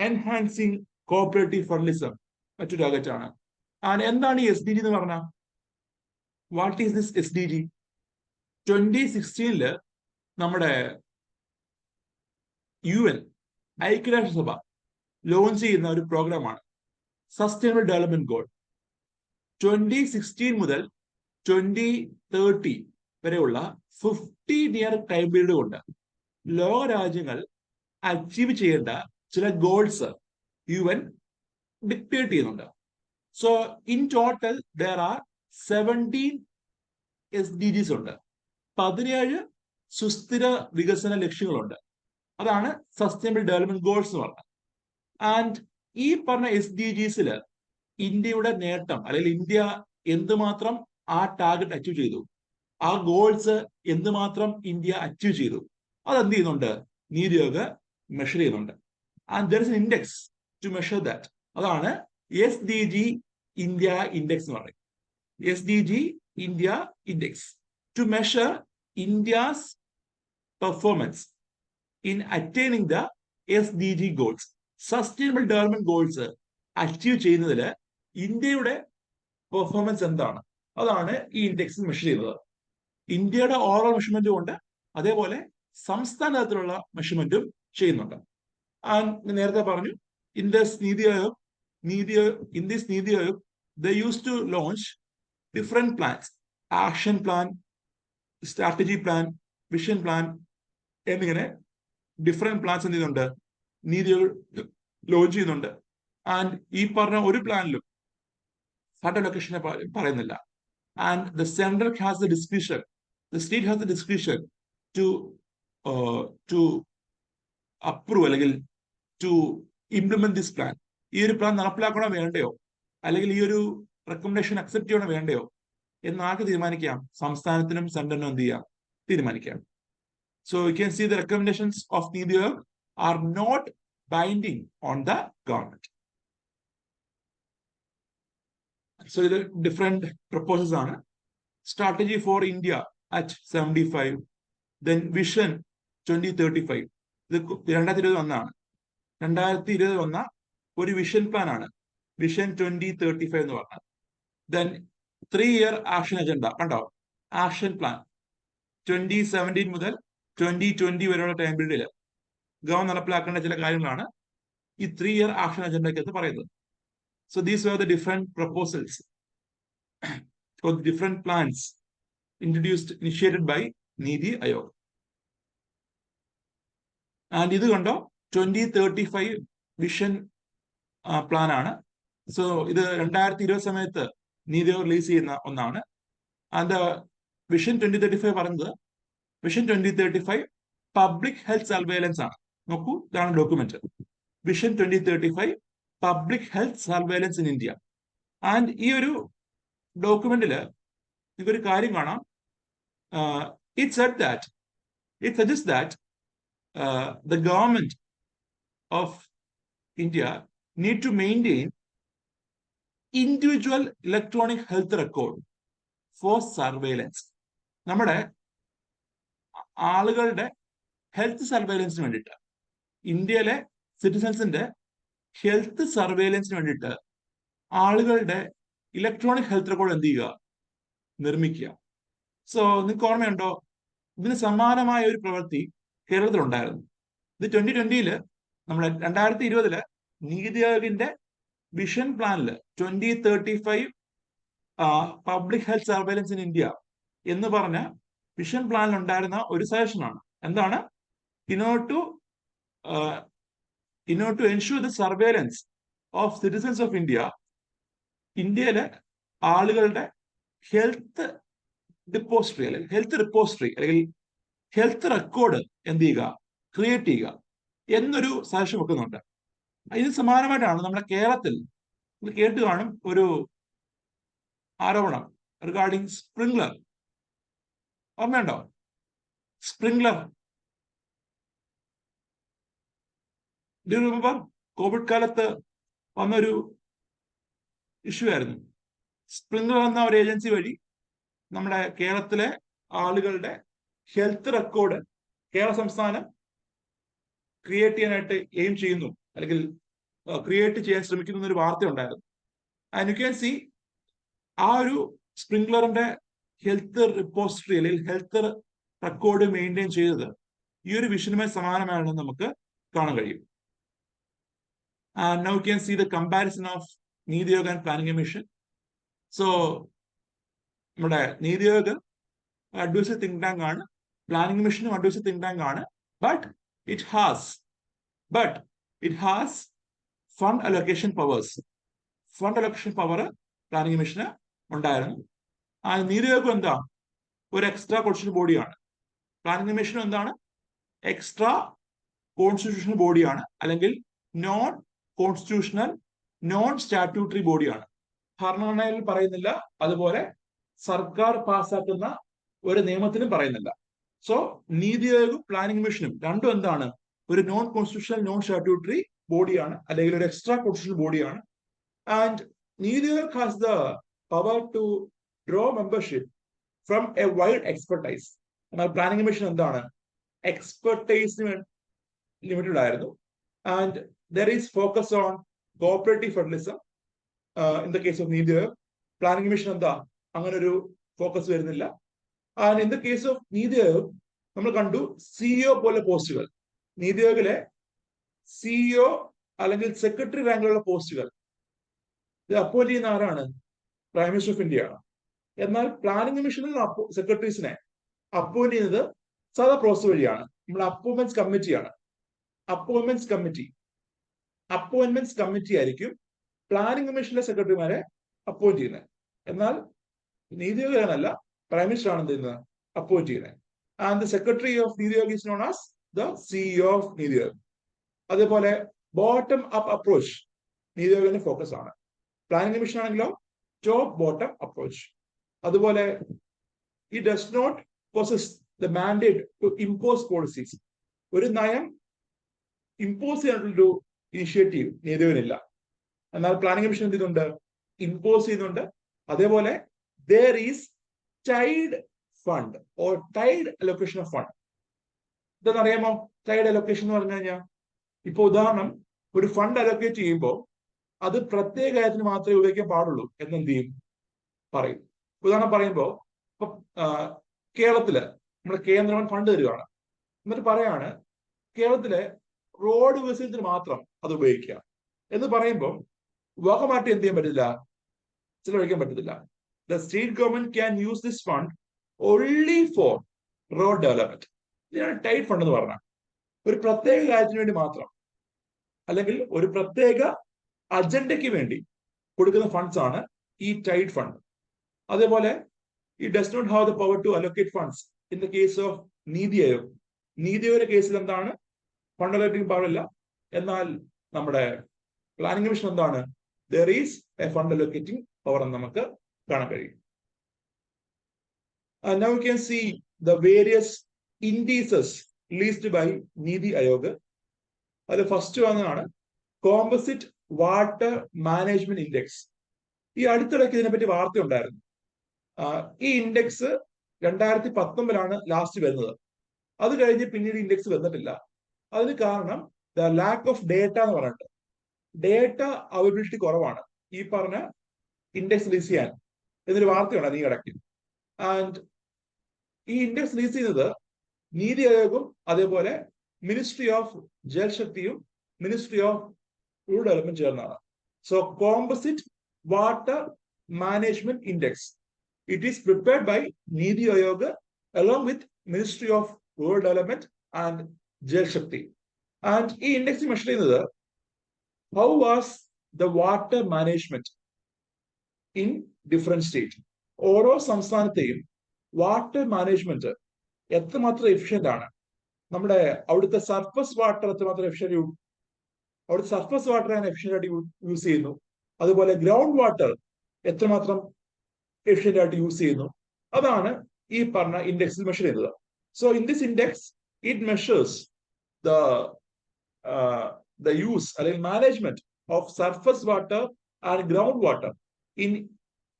എൻഹാൻസിങ് കോപ്പറേറ്റീവ് ഫെഡറലിസം മറ്റൊരു ടാർഗറ്റാണ്. എന്താണ് ഈ SDG എന്ന് പറഞ്ഞാൽ? What is this SDG? 2016 നമ്മുടെ UN ഐക്യരാഷ്ട്രസഭ ലോഞ്ച് ചെയ്യുന്ന ഒരു പ്രോഗ്രാമാണ് സസ്റ്റൈനബിൾ ഡെവലപ്മെന്റ് ഗോൾ. 2016 മുതൽ 2030 വരെയുള്ള 15-year ടൈം പീരീഡ് കൊണ്ട് ലോകരാജ്യങ്ങൾ അച്ചീവ് ചെയ്യേണ്ട ചില ഗോൾസ് UN ഡിക്റ്റേറ്റ് ചെയ്യുന്നുണ്ട്. So in total there are 17 SDGs ഉണ്ട്. 17 സുസ്ഥിര വികസന ലക്ഷ്യങ്ങളുണ്ട്. അതാണ് സസ്റ്റൈനബിൾ ഡെവലപ്മെന്റ് ഗോൾസ് എന്ന് പറഞ്ഞത്. ആൻഡ് ഈ പറഞ്ഞ SDGs ഇന്ത്യയുടെ നേട്ടം അല്ലെങ്കിൽ ഇന്ത്യ എന്തുമാത്രം ആ ടാർഗറ്റ് അച്ചീവ് ചെയ്തു, ആ ഗോൾസ് എന്തുമാത്രം ഇന്ത്യ അച്ചീവ് ചെയ്തു, അതെന്ത് ചെയ്യുന്നുണ്ട്? നീതി ആയോഗ് മെഷർ ചെയ്യുന്നുണ്ട്. And there is N index to measure that. അതാണ് SDG ഇന്ത്യ ഇൻഡെക്സ് എന്ന് പറയും. SDG India index to measure India's performance in attaining the SDG goals. Sustainable development goals achieve ചെയ്യുന്നതിൽ ഇന്ത്യയുടെ പെർഫോമൻസ് എന്താണ്, അതാണ് ഈ ഇൻഡെക്സിൽ മെഷർ ചെയ്യുന്നത്. ഇന്ത്യയുടെ ഓവറോൾ മെഷർമെന്റും ഉണ്ട്, അതേപോലെ സംസ്ഥാന തലത്തിലുള്ള മെഷർമെന്റും ചെയ്യുന്നുണ്ട്. നേരത്തെ പറഞ്ഞു, in this NITI Aayog they used to launch different plans, action plan, strategy plan, vision plan എന്നിങ്ങനെ ഡിഫറെന്റ് പ്ലാൻസ് എന്ത് ചെയ്യുന്നുണ്ട്? നീതി ആയോഗ് ലോഞ്ച് ചെയ്യുന്നുണ്ട്. ആൻഡ് ഈ പറഞ്ഞ ഒരു പ്ലാനിലും ഫണ്ട് ലൊക്കേഷനെ പറയുന്നില്ല. And the central has the description, the state has the discretion to approve അല്ലെങ്കിൽ to implement this plan. ഈ ഒരു പ്ലാൻ നടപ്പിലാക്കണോ വേണ്ടയോ, അല്ലെങ്കിൽ ഈ ഒരു റെക്കമെൻഡേഷൻ അക്സെപ്റ്റ് ചെയ്യണോ വേണ്ടയോ എന്ന് ആർക്ക് തീരുമാനിക്കാം? സംസ്ഥാനത്തിനും സെൻട്രലിനും എന്ത് ചെയ്യാം? തീരുമാനിക്കാം. So you can see the recommendations of Niti Aayog are not binding on the government. So ഇത് ഡിഫറെന്റ് പ്രപ്പോസൽസ് ആണ്. Strategy for India at 75, then vision 2035. ഇത് 2020 വന്നാണ്. 2020 വന്ന ഒരു വിഷൻ പ്ലാൻ ആണ് വിഷൻ 2035 എന്ന് പറഞ്ഞത്. ദെൻ 3-year ആക്ഷൻ അജണ്ട കണ്ടോ? ആക്ഷൻ പ്ലാൻ 2017 മുതൽ 2020 വരെയുള്ള ടൈം പീരീഡിൽ ഗവൺമെന്റ് നടപ്പിലാക്കേണ്ട ചില കാര്യങ്ങളാണ് ഈ 3-year ആക്ഷൻ അജണ്ടയ്ക്ക് എന്ന് പറയുന്നത്. So these are the different proposals for different plans initiated by Niti Aayog. And ഇത് കണ്ടോ 2035 വിഷൻ പ്ലാൻ ആണ്. സോ ഇത് 2020 സമയത്ത് നീതി ആയോഗ് റിലീസ് ചെയ്യുന്ന ഒന്നാണ്. ആൻഡ് വിഷൻ 2035 പറയുന്നത് വിഷൻ 2035 പബ്ലിക് ഹെൽത്ത് സർവൈലൻസ് ആണ്. നോക്കൂ, ഇതാണ് document. Vision 2035 public health surveillance in India. And ഈ ഒരു ഡോക്യുമെന്റില് നിങ്ങൾക്കൊരു കാര്യം കാണാം. It suggests that the government of India need to maintain individual electronic health record for surveillance. നമ്മുടെ ആളുകളുടെ ഹെൽത്ത് സർവൈലൻസിന് വേണ്ടിയിട്ട്, ഇന്ത്യയിലെ സിറ്റിസൺസിന്റെ ഹെൽത്ത് സർവൈലൻസിന് വേണ്ടിയിട്ട് ആളുകളുടെ ഇലക്ട്രോണിക് ഹെൽത്ത് റെക്കോർഡ് എന്ത് ചെയ്യുക, നിർമ്മിക്കുക. സോ നിങ്ങൾക്ക് ഓർമ്മയുണ്ടോ, ഇതിന് സമാനമായ ഒരു പ്രവൃത്തി കേരളത്തിലുണ്ടായിരുന്നു. ഇത് 2020 നമ്മുടെ 2020 നീതി ആയോഗിന്റെ വിഷൻ പ്ലാനിൽ 2035 public health surveillance in India എന്ന് പറഞ്ഞ വിഷൻ പ്ലാനിൽ ഉണ്ടായിരുന്ന ഒരു സജഷനാണ്. എന്താണ്? in order to ensure the surveillance of citizens of India, ഇന്ത്യയിലെ ആളുകളുടെ ഹെൽത്ത് ഡിപ്പോസിറ്ററി അല്ലെങ്കിൽ ഹെൽത്ത് റിപ്പോസിറ്ററി അല്ലെങ്കിൽ ഹെൽത്ത് റെക്കോർഡ് എന്ത് ചെയ്യുക, ക്രിയേറ്റ് ചെയ്യുക എന്നൊരു സജഷൻ വെക്കുന്നുണ്ട്. ഇതിന് സമാനമായിട്ടാണ് നമ്മുടെ കേരളത്തിൽ കേട്ട് കാണും ഒരു ആരോപണം റിഗാർഡിംഗ് സ്പ്രിംഗ്ലർ. ഓർമ്മയുണ്ടോ? Sprinklr, do you remember? Covid കാലത്ത് വന്നൊരു ഇഷ്യൂ ആയിരുന്നു. സ്പ്രിംഗ്ലർ എന്ന ഒരു ഏജൻസി വഴി നമ്മുടെ കേരളത്തിലെ ആളുകളുടെ ഹെൽത്ത് റെക്കോർഡ് കേരള സംസ്ഥാനം ക്രിയേറ്റ് ചെയ്യാനായിട്ട് എയിം ചെയ്യുന്നു, അല്ലെങ്കിൽ ക്രിയേറ്റ് ചെയ്യാൻ ശ്രമിക്കുന്നു എന്നൊരു വാർത്ത ഉണ്ടായിരുന്നു. ആൻഡ് യു ക്യാൻ സി ആ ഒരു സ്പ്രിംഗ്ലറിന്റെ ഹെൽത്ത് റിപ്പോസിറ്ററി അല്ലെങ്കിൽ ഹെൽത്ത് റെക്കോർഡ് മെയിൻറ്റെയിൻ ചെയ്തത് ഈ ഒരു വിഷനുമായി സമാനമാണെന്ന് നമുക്ക് കാണാൻ കഴിയും. Now you can see the comparison of Niti Aayog and Planning Commission. So നമ്മുടെ NITI Aayog advisory think tank ആണ്, പ്ലാനിംഗ് കമ്മീഷനും അഡ്വൈസറി തിങ്ക് ടാങ്ക് ആണ്. But it has fund allocation powers. Fund allocation power planning commission ഉണ്ടായിരുന്നു. ആ നീതി ആയോഗം എന്താ, ഒരു extra constitutional ബോഡിയാണ്. Planning കമ്മീഷനും എന്താണ്, എക്സ്ട്രാ കോൺസ്റ്റിറ്റ്യൂഷണൽ ബോഡിയാണ്, അല്ലെങ്കിൽ നോൺ കോൺസ്റ്റിറ്റ്യൂഷണൽ നോൺ സ്റ്റാറ്റ്യൂട്ടറി ബോഡിയാണ്. ഭരണഘടനയിൽ പറയുന്നില്ല, അതുപോലെ സർക്കാർ പാസ്സാക്കുന്ന ഒരു നിയമത്തിനും പറയുന്നില്ല. സോ നീതി ആയോഗും പ്ലാനിംഗ് കമ്മീഷനും രണ്ടും എന്താണ്, ഒരു നോൺ കോൺസ്റ്റിറ്റ്യൂഷണൽ നോൺ സ്റ്റാറ്റ്യൂട്ടറി ബോഡിയാണ്, അല്ലെങ്കിൽ ഒരു എക്സ്ട്രാ കോൺസ്റ്റിറ്റ്യൂഷണൽ ബോഡിയാണ്. And Niti Aayog has the power to draw membership from a wide expertise. എന്നാൽ പ്ലാനിംഗ് കമ്മീഷൻ എന്താണ്, എക്സ്പെർട്ടൈസിന് ലിമിറ്റഡ് ആയിരുന്നു. ആൻഡ് there is focus on cooperative federalism in the case of Niti Aayog. Planning Commission എന്താ, അങ്ങനെ ഒരു ഫോക്കസ് വരുന്നില്ല. And in the case of Niti Aayog നമ്മൾ കണ്ടു സിഇഒ പോലെ പോസ്റ്റുകൾ, നീതി ആയോഗിലെ സിഇഒ അല്ലെങ്കിൽ സെക്രട്ടറി റാങ്കിലുള്ള പോസ്റ്റുകൾ ഇത് അപ്പോയിന്റ് ചെയ്യുന്ന ആരാണ്, പ്രൈം മിനിസ്റ്റർ ഓഫ് ഇന്ത്യ ആണ്. എന്നാൽ പ്ലാനിംഗ് കമ്മീഷനിൽ സെക്രട്ടറീസിനെ അപ്പോയിന്റ് ചെയ്യുന്നത് സാധാ പ്രോസസ് വഴിയാണ്. നമ്മുടെ അപ്പോയിന്റ്മെന്റ്സ് കമ്മിറ്റി ആയിരിക്കും പ്ലാനിംഗ് കമ്മീഷനിലെ സെക്രട്ടറിമാരെ അപ്പോയിന്റ് ചെയ്യുന്നത്. എന്നാൽ നീതി ആയോഗ് പ്രൈം മിനിസ്റ്റർ ആണ് എന്ത് ചെയ്യുന്നത്, അപ്പോയിന്റ് ചെയ്യുന്നത്. And the secretary of Niti Aayog is known as the CEO of Niti Aayog. അതേപോലെ ബോട്ടം അപ്പ് അപ്രോച്ച് നീതി ആയോഗിന്റെ ഫോക്കസ് ആണ്. പ്ലാനിംഗ് കമ്മീഷൻ ആണെങ്കിലോ ടോപ്പ് ബോട്ടം അപ്രോച്ച്. അതുപോലെ it does not possess the mandate to impose policies. ഒരു നയം ഇമ്പോസ് ചെയ്യാനുള്ളൊരു ഇനിഷ്യേറ്റീവ് നീതി ആയോഗിനില്ല. എന്നാൽ പ്ലാനിംഗ് കമ്മീഷൻ എന്ത് ചെയ്യുന്നുണ്ട്, ഇമ്പോസ് ചെയ്യുന്നുണ്ട്. അതേപോലെ there is tied fund or tied allocation of fund. ഇതെന്നറിയാമോ ടൈഡ് അലൊക്കേഷൻ എന്ന് പറഞ്ഞു കഴിഞ്ഞാൽ? ഇപ്പൊ ഉദാഹരണം, ഒരു ഫണ്ട് അലൊക്കേറ്റ് ചെയ്യുമ്പോൾ അത് പ്രത്യേക കാര്യത്തിന് മാത്രമേ ഉപയോഗിക്കാൻ പാടുള്ളൂ എന്നെന്ത് ചെയ്യും, പറയും. ഉദാഹരണം പറയുമ്പോൾ ഇപ്പൊ കേരളത്തില് നമ്മുടെ കേന്ദ്രം ഫണ്ട് തരികയാണ്, എന്നിട്ട് പറയാണ് കേരളത്തിലെ റോഡ് വികസനത്തിന് മാത്രം അത് ഉപയോഗിക്കുക എന്ന് പറയുമ്പോൾ വക മാറ്റി എന്ത് ചെയ്യാൻ പറ്റില്ല, ചിലവഴിക്കാൻ പറ്റത്തില്ല. The state government can use this fund only for road development. ഇതിനാണ് ടൈഡ് ഫണ്ട് എന്ന് പറഞ്ഞാൽ. ഒരു പ്രത്യേക കാര്യത്തിന് വേണ്ടി മാത്രം, അല്ലെങ്കിൽ ഒരു പ്രത്യേക അജണ്ടയ്ക്ക് വേണ്ടി കൊടുക്കുന്ന ഫണ്ട്സ് ആണ് ഈ ടൈഡ് ഫണ്ട്. അതേപോലെ it does not have the power to allocate funds in the case of നീതി ആയോഗ്. നീതി ആയോഗിന്റെ കേസിൽ എന്താണ്, ഫണ്ട് അലോക്കേറ്റിംഗ് പവർ ഇല്ല. എന്നാൽ നമ്മുടെ പ്ലാനിംഗ് കമ്മീഷൻ എന്താണ്, there is a fund allocating power എന്ന് നമുക്ക് കാണാൻ കഴിയും. Now you can see the various indices released by NITI Aayog. അത് ഫസ്റ്റ് വന്നതാണ് കോമ്പസിറ്റ് വാട്ടർ മാനേജ്മെന്റ് ഇൻഡെക്സ്. ഈ അടുത്തിടയ്ക്ക് ഇതിനെപ്പറ്റി വാർത്ത ഉണ്ടായിരുന്നു. ഈ ഇൻഡെക്സ് 2019 ലാസ്റ്റ് വരുന്നത്. അത് കഴിഞ്ഞ് പിന്നീട് ഇൻഡെക്സ് വന്നിട്ടില്ല. അതിന് കാരണം ദ ലാക്ക് ഓഫ് ഡേറ്റ എന്ന് പറഞ്ഞിട്ട് ഡേറ്റ അവൈലബിലിറ്റി കുറവാണ് ഈ പറഞ്ഞ ഇൻഡെക്സ് റിലീസ് ചെയ്യാൻ എന്നൊരു വാർത്തയുണ്ടായിരുന്നു ഈ ഇടയ്ക്ക്. ആൻഡ് ഈ ഇൻഡെക്സ് റിലീസ് ചെയ്യുന്നത് നീതി ആയോഗും അതേപോലെ മിനിസ്ട്രി ഓഫ് ജൽശക്തിയും മിനിസ്ട്രി ഓഫ് റൂറൽ ഡെവലപ്മെന്റ് ചേർന്നാണ്. So composite water management index, it is prepared by Niti Aayog along with Ministry of Rural Development and Jal Shakti. And ഈ ഇൻഡെക്സ് മെഷർ ചെയ്യുന്നത് how was the water management in different state. ഓരോ സംസ്ഥാനത്തെയും water management എത്രമാത്രം efficient ആണ്, നമ്മുടെ അവിടുത്തെ surface water എത്രമാത്രം efficient, അവിടുത്തെ surface water efficient ആയിട്ട് യൂസ് ചെയ്യുന്നു, അതുപോലെ ഗ്രൗണ്ട് വാട്ടർ എത്രമാത്രം എഫിഷ്യന്റ് ആയിട്ട് യൂസ് ചെയ്യുന്നു, അതാണ് ഈ പറഞ്ഞ ഇൻഡെക്സിൽ മെഷർ ചെയ്യുന്നത്. So in this index it measures the use അല്ലെങ്കിൽ management of surface water and ground water in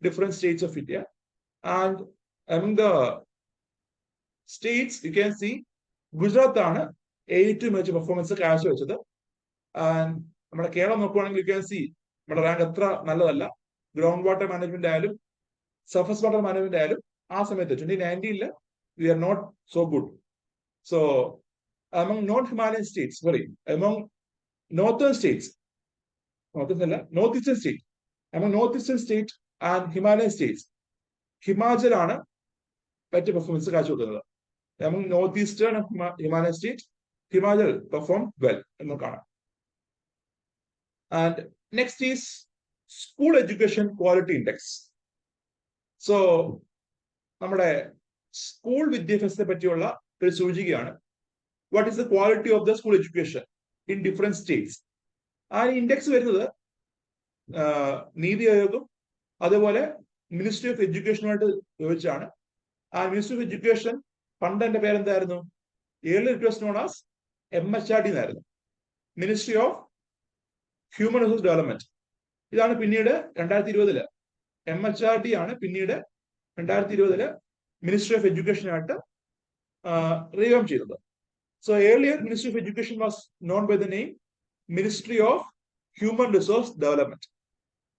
different states of India. And among the states you can see Gujarat ആണ് ഏറ്റവും മികച്ച പെർഫോമൻസ് കാഴ്ചവെച്ചത്. ആൻഡ് നമ്മുടെ കേരളം നോക്കുവാണെങ്കിൽ യു ക്യാൻ സി നമ്മുടെ rank അത്ര നല്ലതല്ല. ഗ്രൗണ്ട് വാട്ടർ മാനേജ്മെന്റ് ആയാലും സർഫസ് വാട്ടർ മാനേജ്മെന്റ് ആയാലും ആ സമയത്ത് 2019 we are not so good. So among non-Himalayan states, among northern states, northeastern state, among northeastern state and Himalayan states, Himachal ആണ് better പെർഫോമൻസ് കാഴ്ചവെക്കുന്നത്. among northeastern and Himalayan state, Himachal performed well എന്ന് കാണാം. And next is school education quality index. So നമ്മുടെ school വിദ്യാഭ്യാസത്തെ പറ്റിയുള്ള ഒരു സൂചികയാണ്. What is the quality of the school education in different states? ആ index വരുന്നത് നീതി ആയോഗും അതേപോലെ മിനിസ്ട്രി ഓഫ് എഡ്യൂക്കേഷനുമായിട്ട് യോജിച്ചാണ്. ആ മിനിസ്ട്രി ഓഫ് എഡ്യൂക്കേഷൻ പണ്ട് എന്റെ പേരെന്തായിരുന്നു, early it was known as MHRD എന്നായിരുന്നു, ministry of human resource development. ഇതാണ് പിന്നീട് 2020 MHRD ആണ് പിന്നീട് 2020 മിനിസ്ട്രി ഓഫ് എഡ്യൂക്കേഷനായിട്ട് റീവാം ചെയ്തത്. So earlier Ministry of Education was known by the name Ministry of Human Resource Development.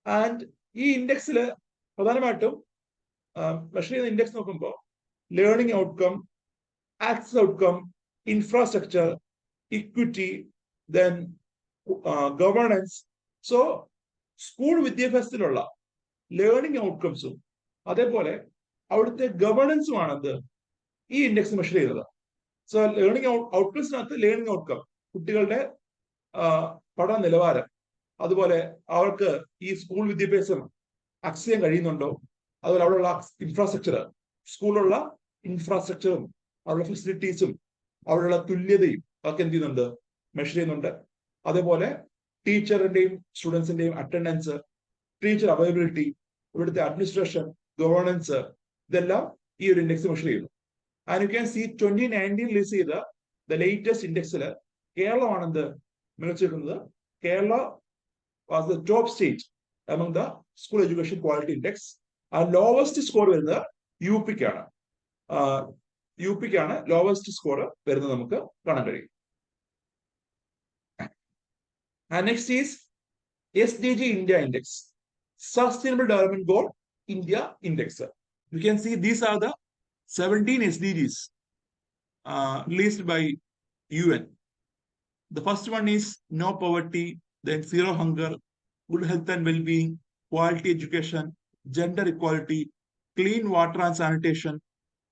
And ഈ ഇൻഡെക്സിൽ പ്രധാനമായിട്ടും മെഷർ ചെയ്യുന്ന index നോക്കുമ്പോൾ learning outcome, access outcome, infrastructure, equity, then governance. So school വിദ്യാഭ്യാസത്തിലുള്ള learning ഔട്ട്കംസും അതേപോലെ അവിടുത്തെ ഗവേണൻസുമാണത് ഈ ഇൻഡെക്സ് മെഷർ ചെയ്യുന്നത്. സോ ലേണിംഗ് ഔട്ട്കംസിനകത്ത് ലേണിംഗ് ഔട്ട്കം, കുട്ടികളുടെ പഠന നിലവാരം, അതുപോലെ അവർക്ക് ഈ സ്കൂൾ വിദ്യാഭ്യാസം ആക്സസ് ചെയ്യാൻ കഴിയുന്നുണ്ടോ, അതുപോലെ അവിടെയുള്ള ഇൻഫ്രാസ്ട്രക്ചർ, സ്കൂളിലുള്ള ഇൻഫ്രാസ്ട്രക്ചറും അവരുടെ ഫെസിലിറ്റീസും അവിടെയുള്ള തുല്യതയും ഒക്കെ എന്ത് ചെയ്യുന്നുണ്ട്, മെഷർ ചെയ്യുന്നുണ്ട്. അതേപോലെ ടീച്ചറിന്റെയും സ്റ്റുഡൻസിന്റെയും അറ്റൻഡൻസ്, ടീച്ചർ അവൈലബിലിറ്റി, ഇവിടുത്തെ അഡ്മിനിസ്ട്രേഷൻ, ഗവേണൻസ്, ഇതെല്ലാം ഈ ഒരു ഇൻഡെക്സ് മെഷർ ചെയ്യുന്നു. And you can see 2019 release ചെയ്ത ദ ലേറ്റസ്റ്റ് ഇൻഡെക്സിൽ കേരളമാണ് എന്ത് മികച്ചിരിക്കുന്നത്. Kerala was the top state among the school education quality index. ആ ലോവസ്റ്റ് സ്കോർ വരുന്നത് യുപിക്കാണ്. യുപിക്കാണ് ലോവസ്റ്റ് സ്കോർ വരുന്നത് നമുക്ക് കാണാൻ കഴിയും. And next is SDG India Index, Sustainable Development Goal India Index. You can see these are the 17 SDGs released by UN. The first one is no poverty, then zero hunger, good health and well-being, quality education, gender equality, clean water and sanitation,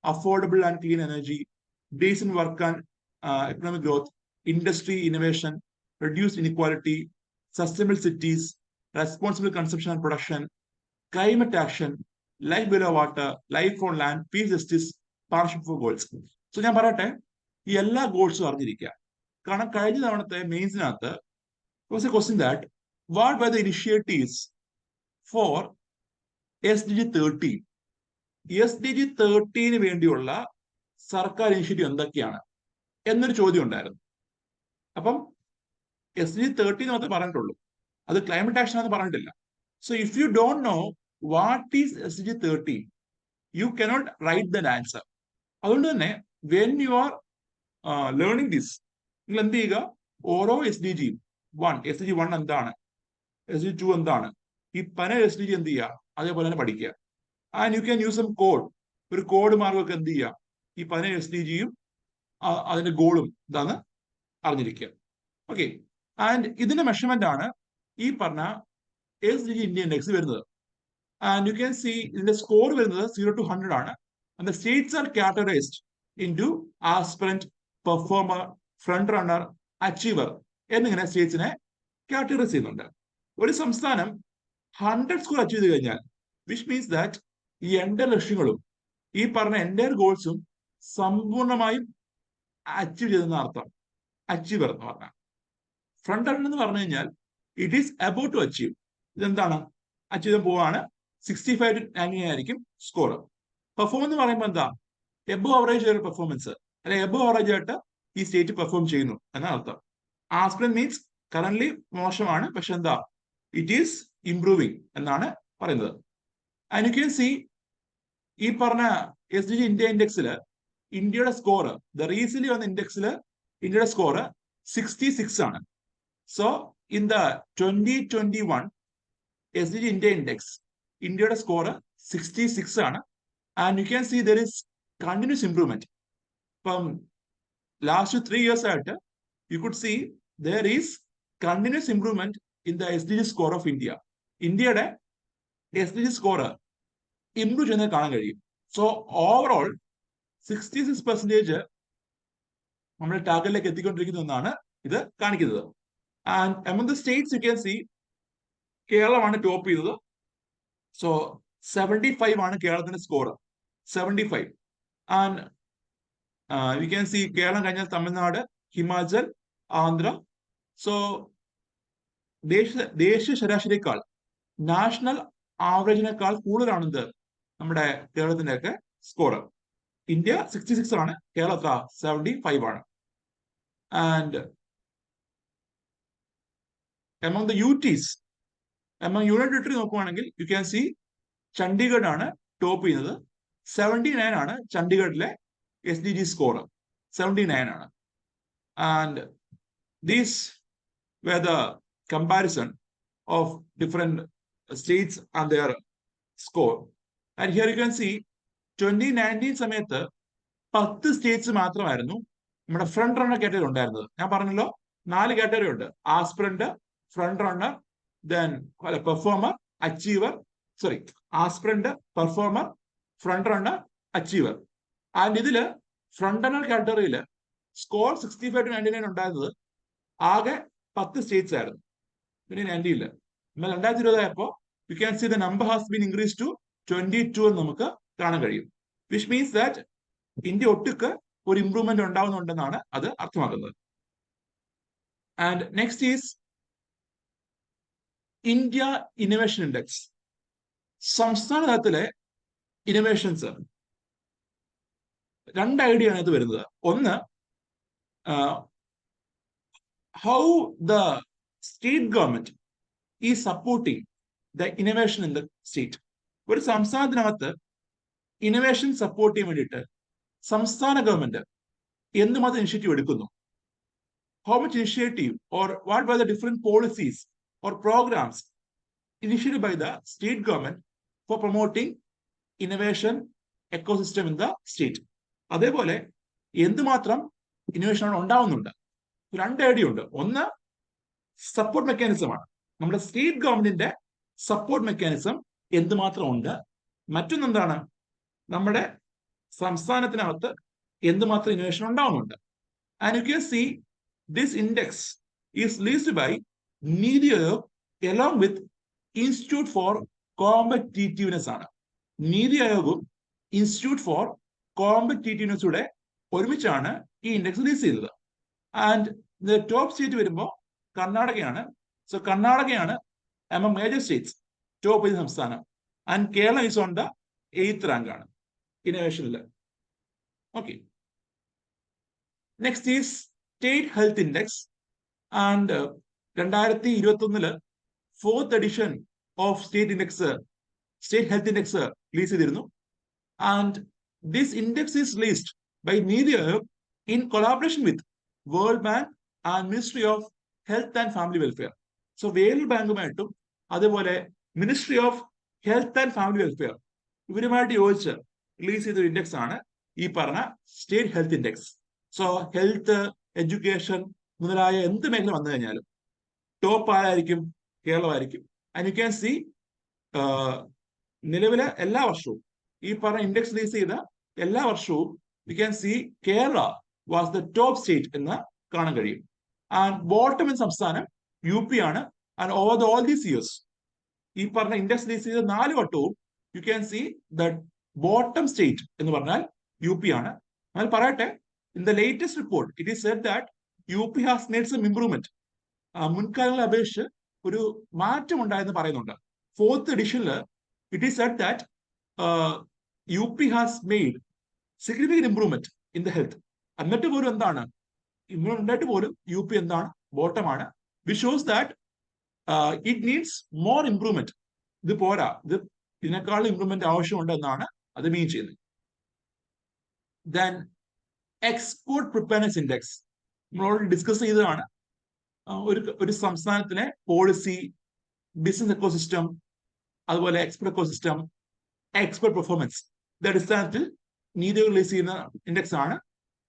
affordable and clean energy, decent work and economic growth, industry innovation, reduced inequality, sustainable cities, responsible consumption and production, climate action, life below water, life on land, peace, justice, partnership for goals. So ഞാൻ പറയട്ടെ, ഈ എല്ലാ ഗോൾസും അറിഞ്ഞിരിക്കുക. കാരണം കഴിഞ്ഞ തവണത്തെ മെയിൻസിനകത്ത് was a question that what were the initiatives for SDG 13. SDG 13 വേണ്ടിയുള്ള സർക്കാർ ഇനിഷ്യേറ്റീവ് എന്തൊക്കെയാണ് എന്നൊരു ചോദ്യം ഉണ്ടായിരുന്നു. അപ്പം SDG 13 മാത്രമേ പറഞ്ഞിട്ടുള്ളൂ. അത് ക്ലൈമറ്റ് ആക്ഷൻ ആണെന്ന് പറഞ്ഞിട്ടില്ല. So if you don't know what is SDG 13, you cannot write the answer. അതുകൊണ്ട് തന്നെ when you are learning this, നിങ്ങൾ എന്ത് ചെയ്യുക, ഓരോ SDG 1 എന്താണ്, SDG 2 എന്താണ്, ഈ പല SDG എന്ത് ചെയ്യുക, അതേപോലെ തന്നെ പഠിക്കുക. And you can use some code, ഒരു കോഡ് മാർഗമൊക്കെ എന്ത് ചെയ്യുക, ഈ 15 SDGയും അതിന്റെ ഗോളും ഇതാന്ന് അറിഞ്ഞിരിക്കുക. ഓക്കെ, ആൻഡ് ഇതിന്റെ മെഷർമെന്റ് ആണ് ഈ പറഞ്ഞ SDG ഇന്ത്യ ഇൻഡെക്സ് വരുന്നത്. ആൻഡ് യു ക്യാൻ സി ഇതിന്റെ സ്കോർ വരുന്നത് 0 to 100 ആണ്. And the states are categorised into aspirant, performer, front runner, achiever എന്നിങ്ങനെ സ്റ്റേറ്റ്സിനെ കാറ്റഗറൈസ് ചെയ്യുന്നുണ്ട്. ഒരു സംസ്ഥാനം 100 സ്കോർ അച്ചീവ് ചെയ്ത് കഴിഞ്ഞാൽ, വിച്ച് മീൻസ് ദാറ്റ് ഈ എൻ്റെ ലക്ഷ്യങ്ങളും ഈ പറഞ്ഞ എൻ്റെ ഗോൾസും സമ്പൂർണമായും അച്ചീവ് ചെയ്തെന്ന അർത്ഥം. അച്ചീവർ എന്ന് പറഞ്ഞാൽ, ഫ്രണ്ട് റണ്ണർ എന്ന് പറഞ്ഞു കഴിഞ്ഞാൽ it is about to achieve. ഇതെന്താണ്, അച്ചീവ് ചെയ്യാൻ പോവാണ്. 65 to 99 ആയിരിക്കും സ്കോർ. പെർഫോം എന്ന് പറയുമ്പോൾ എന്താ, എബോ ആവറേജ് ആയിട്ട് പെർഫോമൻസ്, അല്ലെ എബോ ആവറേജ് ആയിട്ട് ഈ സ്റ്റേറ്റ് പെർഫോം ചെയ്യുന്നു എന്നാണ് അർത്ഥം. ആസ്പിറന്റ് മീൻസ് കറന്റ് മോശമാണ്, പക്ഷെ എന്താ, ഇറ്റ് ഈസ് ഇംപ്രൂവിങ് എന്നാണ് പറയുന്നത്. ആൻഡ് യു ക്യാൻ സി ഈ പറഞ്ഞ SDG ഇന്ത്യ ഇൻഡെക്സിൽ ഇന്ത്യയുടെ സ്കോർ, ദ റീസെന്റ് വന്ന ഇൻഡെക്സിൽ ഇന്ത്യയുടെ സ്കോർ 66 ആണ്. So in the 2021 SDG India index, ഇന്ത്യയുടെ സ്കോർ 66 ആണ്. And you can C there is continuous improvement. ഇപ്പം ലാസ്റ്റ് 3 years ആയിട്ട് you could C there is continuous improvement in the SDG score of India. ഇന്ത്യയുടെ SDG score improve ചെയ്യുന്നത് കാണാൻ കഴിയും. So overall 66% നമ്മുടെ ടാർഗറ്റിലേക്ക് എത്തിക്കൊണ്ടിരിക്കുന്നു എന്നാണ് ഇത് കാണിക്കുന്നത്. And among the states you can see കേരളമാണ് ടോപ്പ് ചെയ്തത്. സോ 75 ആണ് കേരളത്തിന്റെ score, 75. And you can see Keralam കഴിഞ്ഞാൽ തമിഴ്നാട്, ഹിമാചൽ, ആന്ധ്ര. സോ ദേശീയ ശരാശരിയേക്കാൾ, നാഷണൽ ആവറേജിനേക്കാൾ കൂടുതലാണിത് നമ്മുടെ കേരളത്തിന്റെ ഒക്കെ സ്കോർ. ഇന്ത്യ 66 ആണ്, കേരളം 75 ആണ്. And among the UTs, among union territory നോക്കുവാണെങ്കിൽ യു ക്യാൻ സി ചണ്ഡീഗഡ് ആണ് ടോപ്പ് ചെയ്യുന്നത്. 79 ആണ് ചണ്ഡീഗഡിലെ SDG സ്കോർ, 79 ആണ്. And these were the comparison of different states and their score. And here you can see 2019 സമയത്ത് 10 States മാത്രമായിരുന്നു നമ്മുടെ ഫ്രണ്ട് റണ്ണർ കാറ്റഗറി ഉണ്ടായിരുന്നത്. ഞാൻ പറഞ്ഞല്ലോ 4 കാറ്റഗറി ഉണ്ട്: aspirant, front runner, then performer, achiever. Sorry, aspirant, performer, front runner, achiever. And ഇതില് front runner കാറ്റഗറിയിൽ score 65 to 99 ഉണ്ടായിരുന്നത് ആകെ 10 സ്റ്റേറ്റ്സ് ആയിരുന്നു 2019. എന്നാൽ 2020 ആയപ്പോ you can see the number has been increase to 22 എന്ന് നമുക്ക് കാണാൻ കഴിയും. വിച്ച് മീൻസ് ദാറ്റ് ഇന്ത്യ ഒട്ടുക്ക് ഒരു ഇംപ്രൂവ്മെന്റ് ഉണ്ടാവുന്നുണ്ടെന്നാണ് അത് അർത്ഥമാക്കുന്നത്. And next is India innovation index. സംസ്ഥാന തലത്തിലെ ഇന്നോവേഷൻസ് 2 ഐഡിയ ആണ് ഇത് വരുന്നത്. ഒന്ന്, how the state government is supporting the innovation in the state. ഒരു സംസ്ഥാനത്തിനകത്ത് ഇന്നോവേഷൻ സപ്പോർട്ട് ചെയ്യാൻ വേണ്ടിയിട്ട് സംസ്ഥാന ഗവൺമെന്റ് എന്തുമാത്രം ഇനിഷ്യേറ്റീവ് എടുക്കുന്നു, how much initiative or what were the different policies or programs initiated by the state government for promoting innovation ecosystem in the state. അതേപോലെ എന്തുമാത്രം innovation ഉണ്ടാവുന്നുണ്ട്. 2 ഐഡിയ ഉണ്ട്. ഒന്ന്, സപ്പോർട്ട് മെക്കാനിസം ആണ്. നമ്മുടെ സ്റ്റേറ്റ് ഗവൺമെന്റിന്റെ സപ്പോർട്ട് മെക്കാനിസം എന്തുമാത്രം ഉണ്ട്. മറ്റൊന്ന് എന്താണ്, നമ്മുടെ സംസ്ഥാനത്തിനകത്ത് എന്തുമാത്രം ഇന്നോവേഷൻ ഉണ്ടാവുന്നുണ്ട്. And you can C this index is released by Niti Aayog along with Institute for Competitiveness ആണ്. നീതി ആയോഗും ഇൻസ്റ്റിറ്റ്യൂട്ട് ഫോർ കോമ്പറ്റീറ്റീവ്നെസ്സൂടെ ഒരുമിച്ചാണ് ഈ ഇൻഡെക്സ് റിലീസ് ചെയ്തത്. ആൻഡ് ടോപ്പ് സ്റ്റേറ്റ് വരുമ്പോൾ കർണാടകയാണ്. സോ കർണാടകയാണ് among മേജർ സ്റ്റേറ്റ്സ് ടോപ്പ് ചെയ്ത സംസ്ഥാനം. And Keralam is on the 8th rank ആണ് ഇന്നോവേഷനിൽ. Okay, next is state health index. And 2021 4th edition of State Health Index release ചെയ്തിരുന്നു. And this index is released by Niti Aayog in collaboration with World Bank and Ministry of Health and Family Welfare. So world ബാങ്കുമായിട്ടും അതുപോലെ ministry of health and family welfare ഇവരുമായിട്ട് യോജിച്ച് release ചെയ്ത index ആണ് ഈ പറഞ്ഞ state health index. So health, education മുതലായ എന്ത് മേഖല വന്നു കഴിഞ്ഞാലും ടോപ്പ് ആരായിരിക്കും? കേരളമായിരിക്കും. ആൻഡ് യു ക്യാൻ സി നിലവിലെ എല്ലാ വർഷവും ഈ പറഞ്ഞ ഇൻഡെക്സ് റിലീസ് ചെയ്ത എല്ലാ വർഷവും you can see Kerala was the top state എന്ന് കാണാൻ കഴിയും. ആൻഡ് ബോട്ടം എന്ന സംസ്ഥാനം യു പി ആണ്. And over all these years ഈ പറഞ്ഞ ഇൻഡെക്സ് റിലീസ് ചെയ്ത 4 വട്ടവും you can see the bottom state എന്ന് പറഞ്ഞാൽ യു പി ആണ്. എന്നാൽ പറയട്ടെ, in the latest report it is said that U P has made some improvement. മുൻകാലങ്ങളെ അപേക്ഷിച്ച് ഒരു മാറ്റം ഉണ്ടായെന്ന് പറയുന്നുണ്ട്. 4th എഡിഷനിൽ it is said that UP has made significant improvement in the health. എന്നിട്ട് പോലും എന്താണ് ഇമ്പ്രൂവ്മെന്റ് ഉണ്ടായിട്ട് പോലും യു പി എന്താണ്? ബോട്ടമാണ്. Which shows that it needs more improvement. ഇത് പോരാ, ഇതിനേക്കാളും ഇംപ്രൂവ്മെന്റ് ആവശ്യമുണ്ട് എന്നാണ് അത് മീൻ ചെയ്യുന്നത്. ദെൻ എക്സ്പോർട്ട് പ്രിപ്പയർനെസ് ഇൻഡെക്സ് നമ്മളോട് ഡിസ്കസ് ചെയ്തതാണ്. ഒരു സംസ്ഥാനത്തിലെ പോളിസി, ബിസിനസ് എക്കോസിസ്റ്റം, അതുപോലെ എക്സ്പോർട്ട് എക്കോസിസ്റ്റം, എക്സ്പോർട്ട് പെർഫോമൻസ് ഇത് അടിസ്ഥാനത്തിൽ നീതി റിലീസ് ചെയ്യുന്ന ഇൻഡെക്സ് ആണ്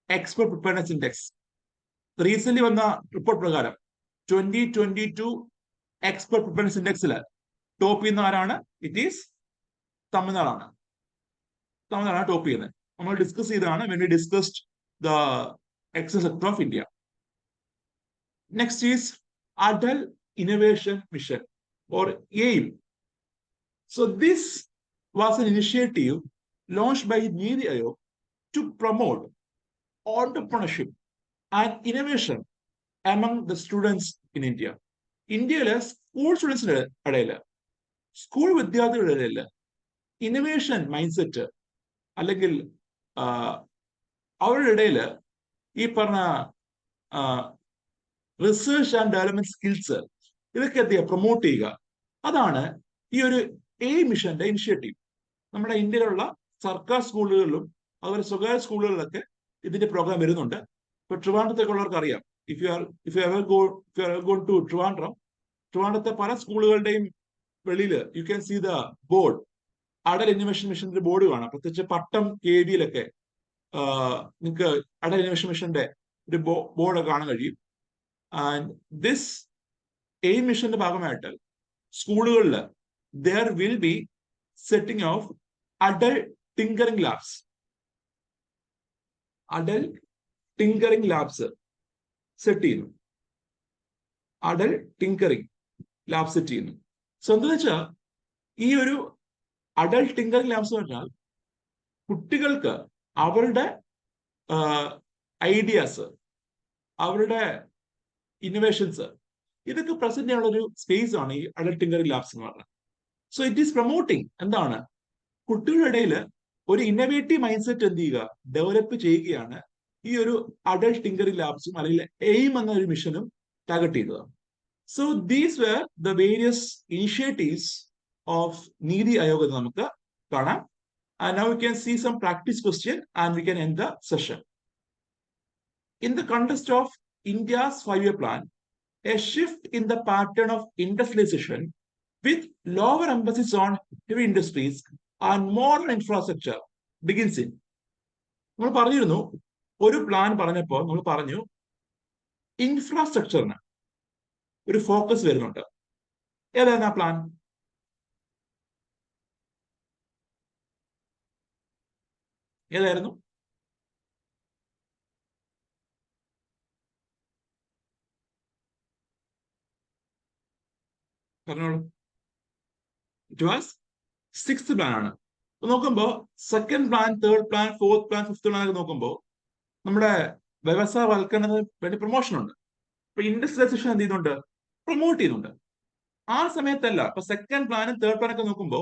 എക്സ്പോർട്ട് പ്രിപ്പയർനെസ് ഇൻഡെക്സ്. റീസെന്റ് വന്ന റിപ്പോർട്ട് പ്രകാരം 2022 എക്സ്പോർട്ട് പ്രിപ്പയർനെസ് ഇൻഡെക്സിൽ ടോപ്പ് ചെയ്യുന്ന ആരാണ്? ഇറ്റ് ഈസ് തമിഴ്നാടാണ്. തമിഴ്നാടാണ് ടോപ്പ് ചെയ്യുന്നത്. നമ്മൾ ഡിസ്കസ് ചെയ്തതാണ് when we discussed the excel sector of India. Next is Adult Innovation Mission or AIM. So this was an initiative launched by Niti Aayog to promote entrepreneurship and innovation among the students in India. ഇന്ത്യയിലെ school സ്റ്റുഡൻസിന്റെ ഇടയിൽ, school വിദ്യാർത്ഥികളുടെ ഇടയിൽ innovation mind set അല്ലെങ്കിൽ അവരുടെ ഇടയിൽ ഈ പറഞ്ഞ research and development skills ഇതൊക്കെ എന്ത് ചെയ്യുക? പ്രൊമോട്ട് ചെയ്യുക. അതാണ് ഈ ഒരു മിഷന്റെ ഇനിഷ്യേറ്റീവ്. നമ്മുടെ ഇന്ത്യയിലുള്ള സർക്കാർ സ്കൂളുകളിലും അതുപോലെ സ്വകാര്യ സ്കൂളുകളിലൊക്കെ ഇതിന്റെ പ്രോഗ്രാം വരുന്നുണ്ട്. ഇപ്പൊ ട്രിവാൻഡ്രത്തേക്കുള്ളവർക്ക് അറിയാം. If you ever go to ട്രിവാൻഡ്രത്തെ പല സ്കൂളുകളുടെയും വെളിയിൽ you can see the board, Atal innovation മിഷന്റെ ബോർഡ് കാണാം. പ്രത്യേകിച്ച് പട്ടം KVയിലൊക്കെ നിങ്ങൾക്ക് അഡൽ ഇന്നോവേഷൻ മിഷന്റെ ഒരു ബോർഡ് കാണാൻ കഴിയും. ആൻഡ് ദിസ് മിഷന്റെ ഭാഗമായിട്ട് സ്കൂളുകളിൽ there will be setting of adult tinkering labs. Adult tinkering labs set ചെയ്യുന്നു. അഡൽട്ട് ടിങ്കറിംഗ് ലാബ് സെറ്റ് ചെയ്യുന്നു. സോ എന്താ വെച്ചാൽ ഈ ഒരു അഡൽട്ട് ടിങ്കറിംഗ് ലാബ്സ് എന്ന് പറഞ്ഞാൽ കുട്ടികൾക്ക് അവരുടെ ഐഡിയാസ്, അവരുടെ ഇന്നോവേഷൻസ് ഇതൊക്കെ പ്രസന്റ് ചെയ്യാനുള്ള ഒരു സ്പേസ് ആണ് ഈ അഡൽട്ട് ടിങ്കറിംഗ് ലാബ്സ് എന്ന് പറഞ്ഞാൽ. സോ ഇറ്റ് ഈസ് പ്രൊമോട്ടിങ് എന്താണ്? കുട്ടികളുടെ ഇടയിൽ ഒരു ഇന്നോവേറ്റീവ് മൈൻഡ് സെറ്റ് എന്ത് ചെയ്യുക? ഡെവലപ്പ് ചെയ്യുകയാണ് ഈ ഒരു അഡൽട്ട് ടിങ്കറിംഗ് ലാബ്സും അല്ലെങ്കിൽ എയിം എന്ന ഒരു മിഷനും ടാർഗറ്റ് ചെയ്തത്. So these were the various initiatives of Niti Aayog എന്ന് നമുക്ക് കാണാം. And now we can see some practice question and we can end the session. In the context of India's 5-year plan, a shift in the pattern of industrialization with lower emphasis on heavy industries and modern infrastructure begins in. നമ്മൾ പറഞ്ഞിരുന്നു, ഒരു plan പറഞ്ഞപ്പോൾ നമ്മൾ പറഞ്ഞു ഇൻഫ്രാസ്ട്രക്ചറിന് ഒരു focus വരുന്നുണ്ട്. ഏതാണ് ആ പ്ലാൻ? ഏതായിരുന്നു? പറഞ്ഞോളൂ. ഇറ്റ് വാസ് 6th പ്ലാൻ ആണ്. നോക്കുമ്പോ second plan, third plan, 4th plan, 5th plan ഒക്കെ നോക്കുമ്പോ നമ്മുടെ വ്യവസായവൽക്കരണത്തിന് വേണ്ടി പ്രൊമോഷൻ ഉണ്ട്. ഇപ്പൊ ഇൻഡസ്ട്രിയലൈസേഷൻ എന്ത് ചെയ്യുന്നുണ്ട്? പ്രൊമോട്ട് ചെയ്യുന്നുണ്ട്. ആ സമയത്തല്ല. ഇപ്പൊ സെക്കൻഡ് പ്ലാനും തേർഡ് പ്ലാൻ ഒക്കെ നോക്കുമ്പോ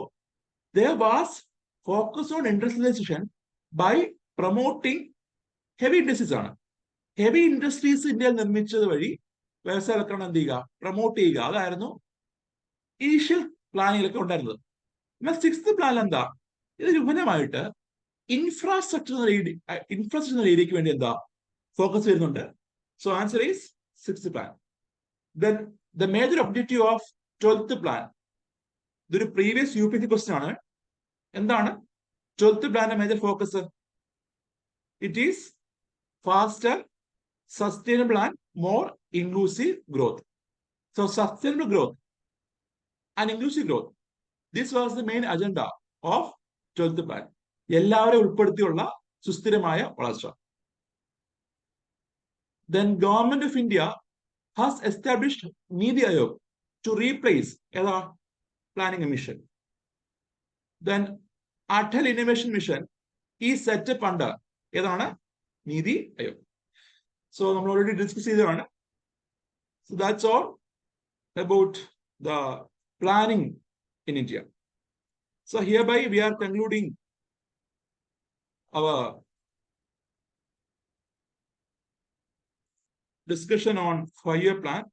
there was focus on industrialization by promoting heavy industries ആണ്. ഹെവി ഇൻഡസ്ട്രീസ് ഇന്ത്യയിൽ നിർമ്മിച്ചത് വഴി വ്യവസായവൽക്കരണം എന്ത് ചെയ്യുക? പ്രൊമോട്ട് ചെയ്യുക. അതായിരുന്നു ഇനീഷ്യൽ പ്ലാനിങ്ങിലൊക്കെ ഉണ്ടായിരുന്നത്. എന്നാൽ 6th പ്ലാൻ എന്താ? ഇത് വിപുലമായിട്ട് ഇൻഫ്രാസ്ട്രക്ചർ എന്ന ഏരിയക്ക് വേണ്ടി എന്താ ഫോക്കസ് വരുന്നുണ്ട്. So answer is 6th plan. Then the major objective of 12th plan, ഇതൊരു പ്രീവിയസ് UPSC ക്വസ്റ്റ്യൻ ആണ്. എന്താണ് 12th പ്ലാന്റെ major focus? It is faster, sustainable and more inclusive growth. So sustainable growth and inclusive growth, this was the main agenda of 12th plan. എല്ലാവരെയും ഉൾപ്പെടുത്തിയുള്ള സുസ്ഥിരമായ വളർച്ച. Then Government of India has established Niti Aayog to replace the planning mission. Then Atal Innovation Mission is set up under ഏതാണ്? Niti Aayog. So നമ്മൾ already discuss ചെയ്തതാണ്. So that's all about the planning in India. So hereby we are concluding our discussion on 5-year plan.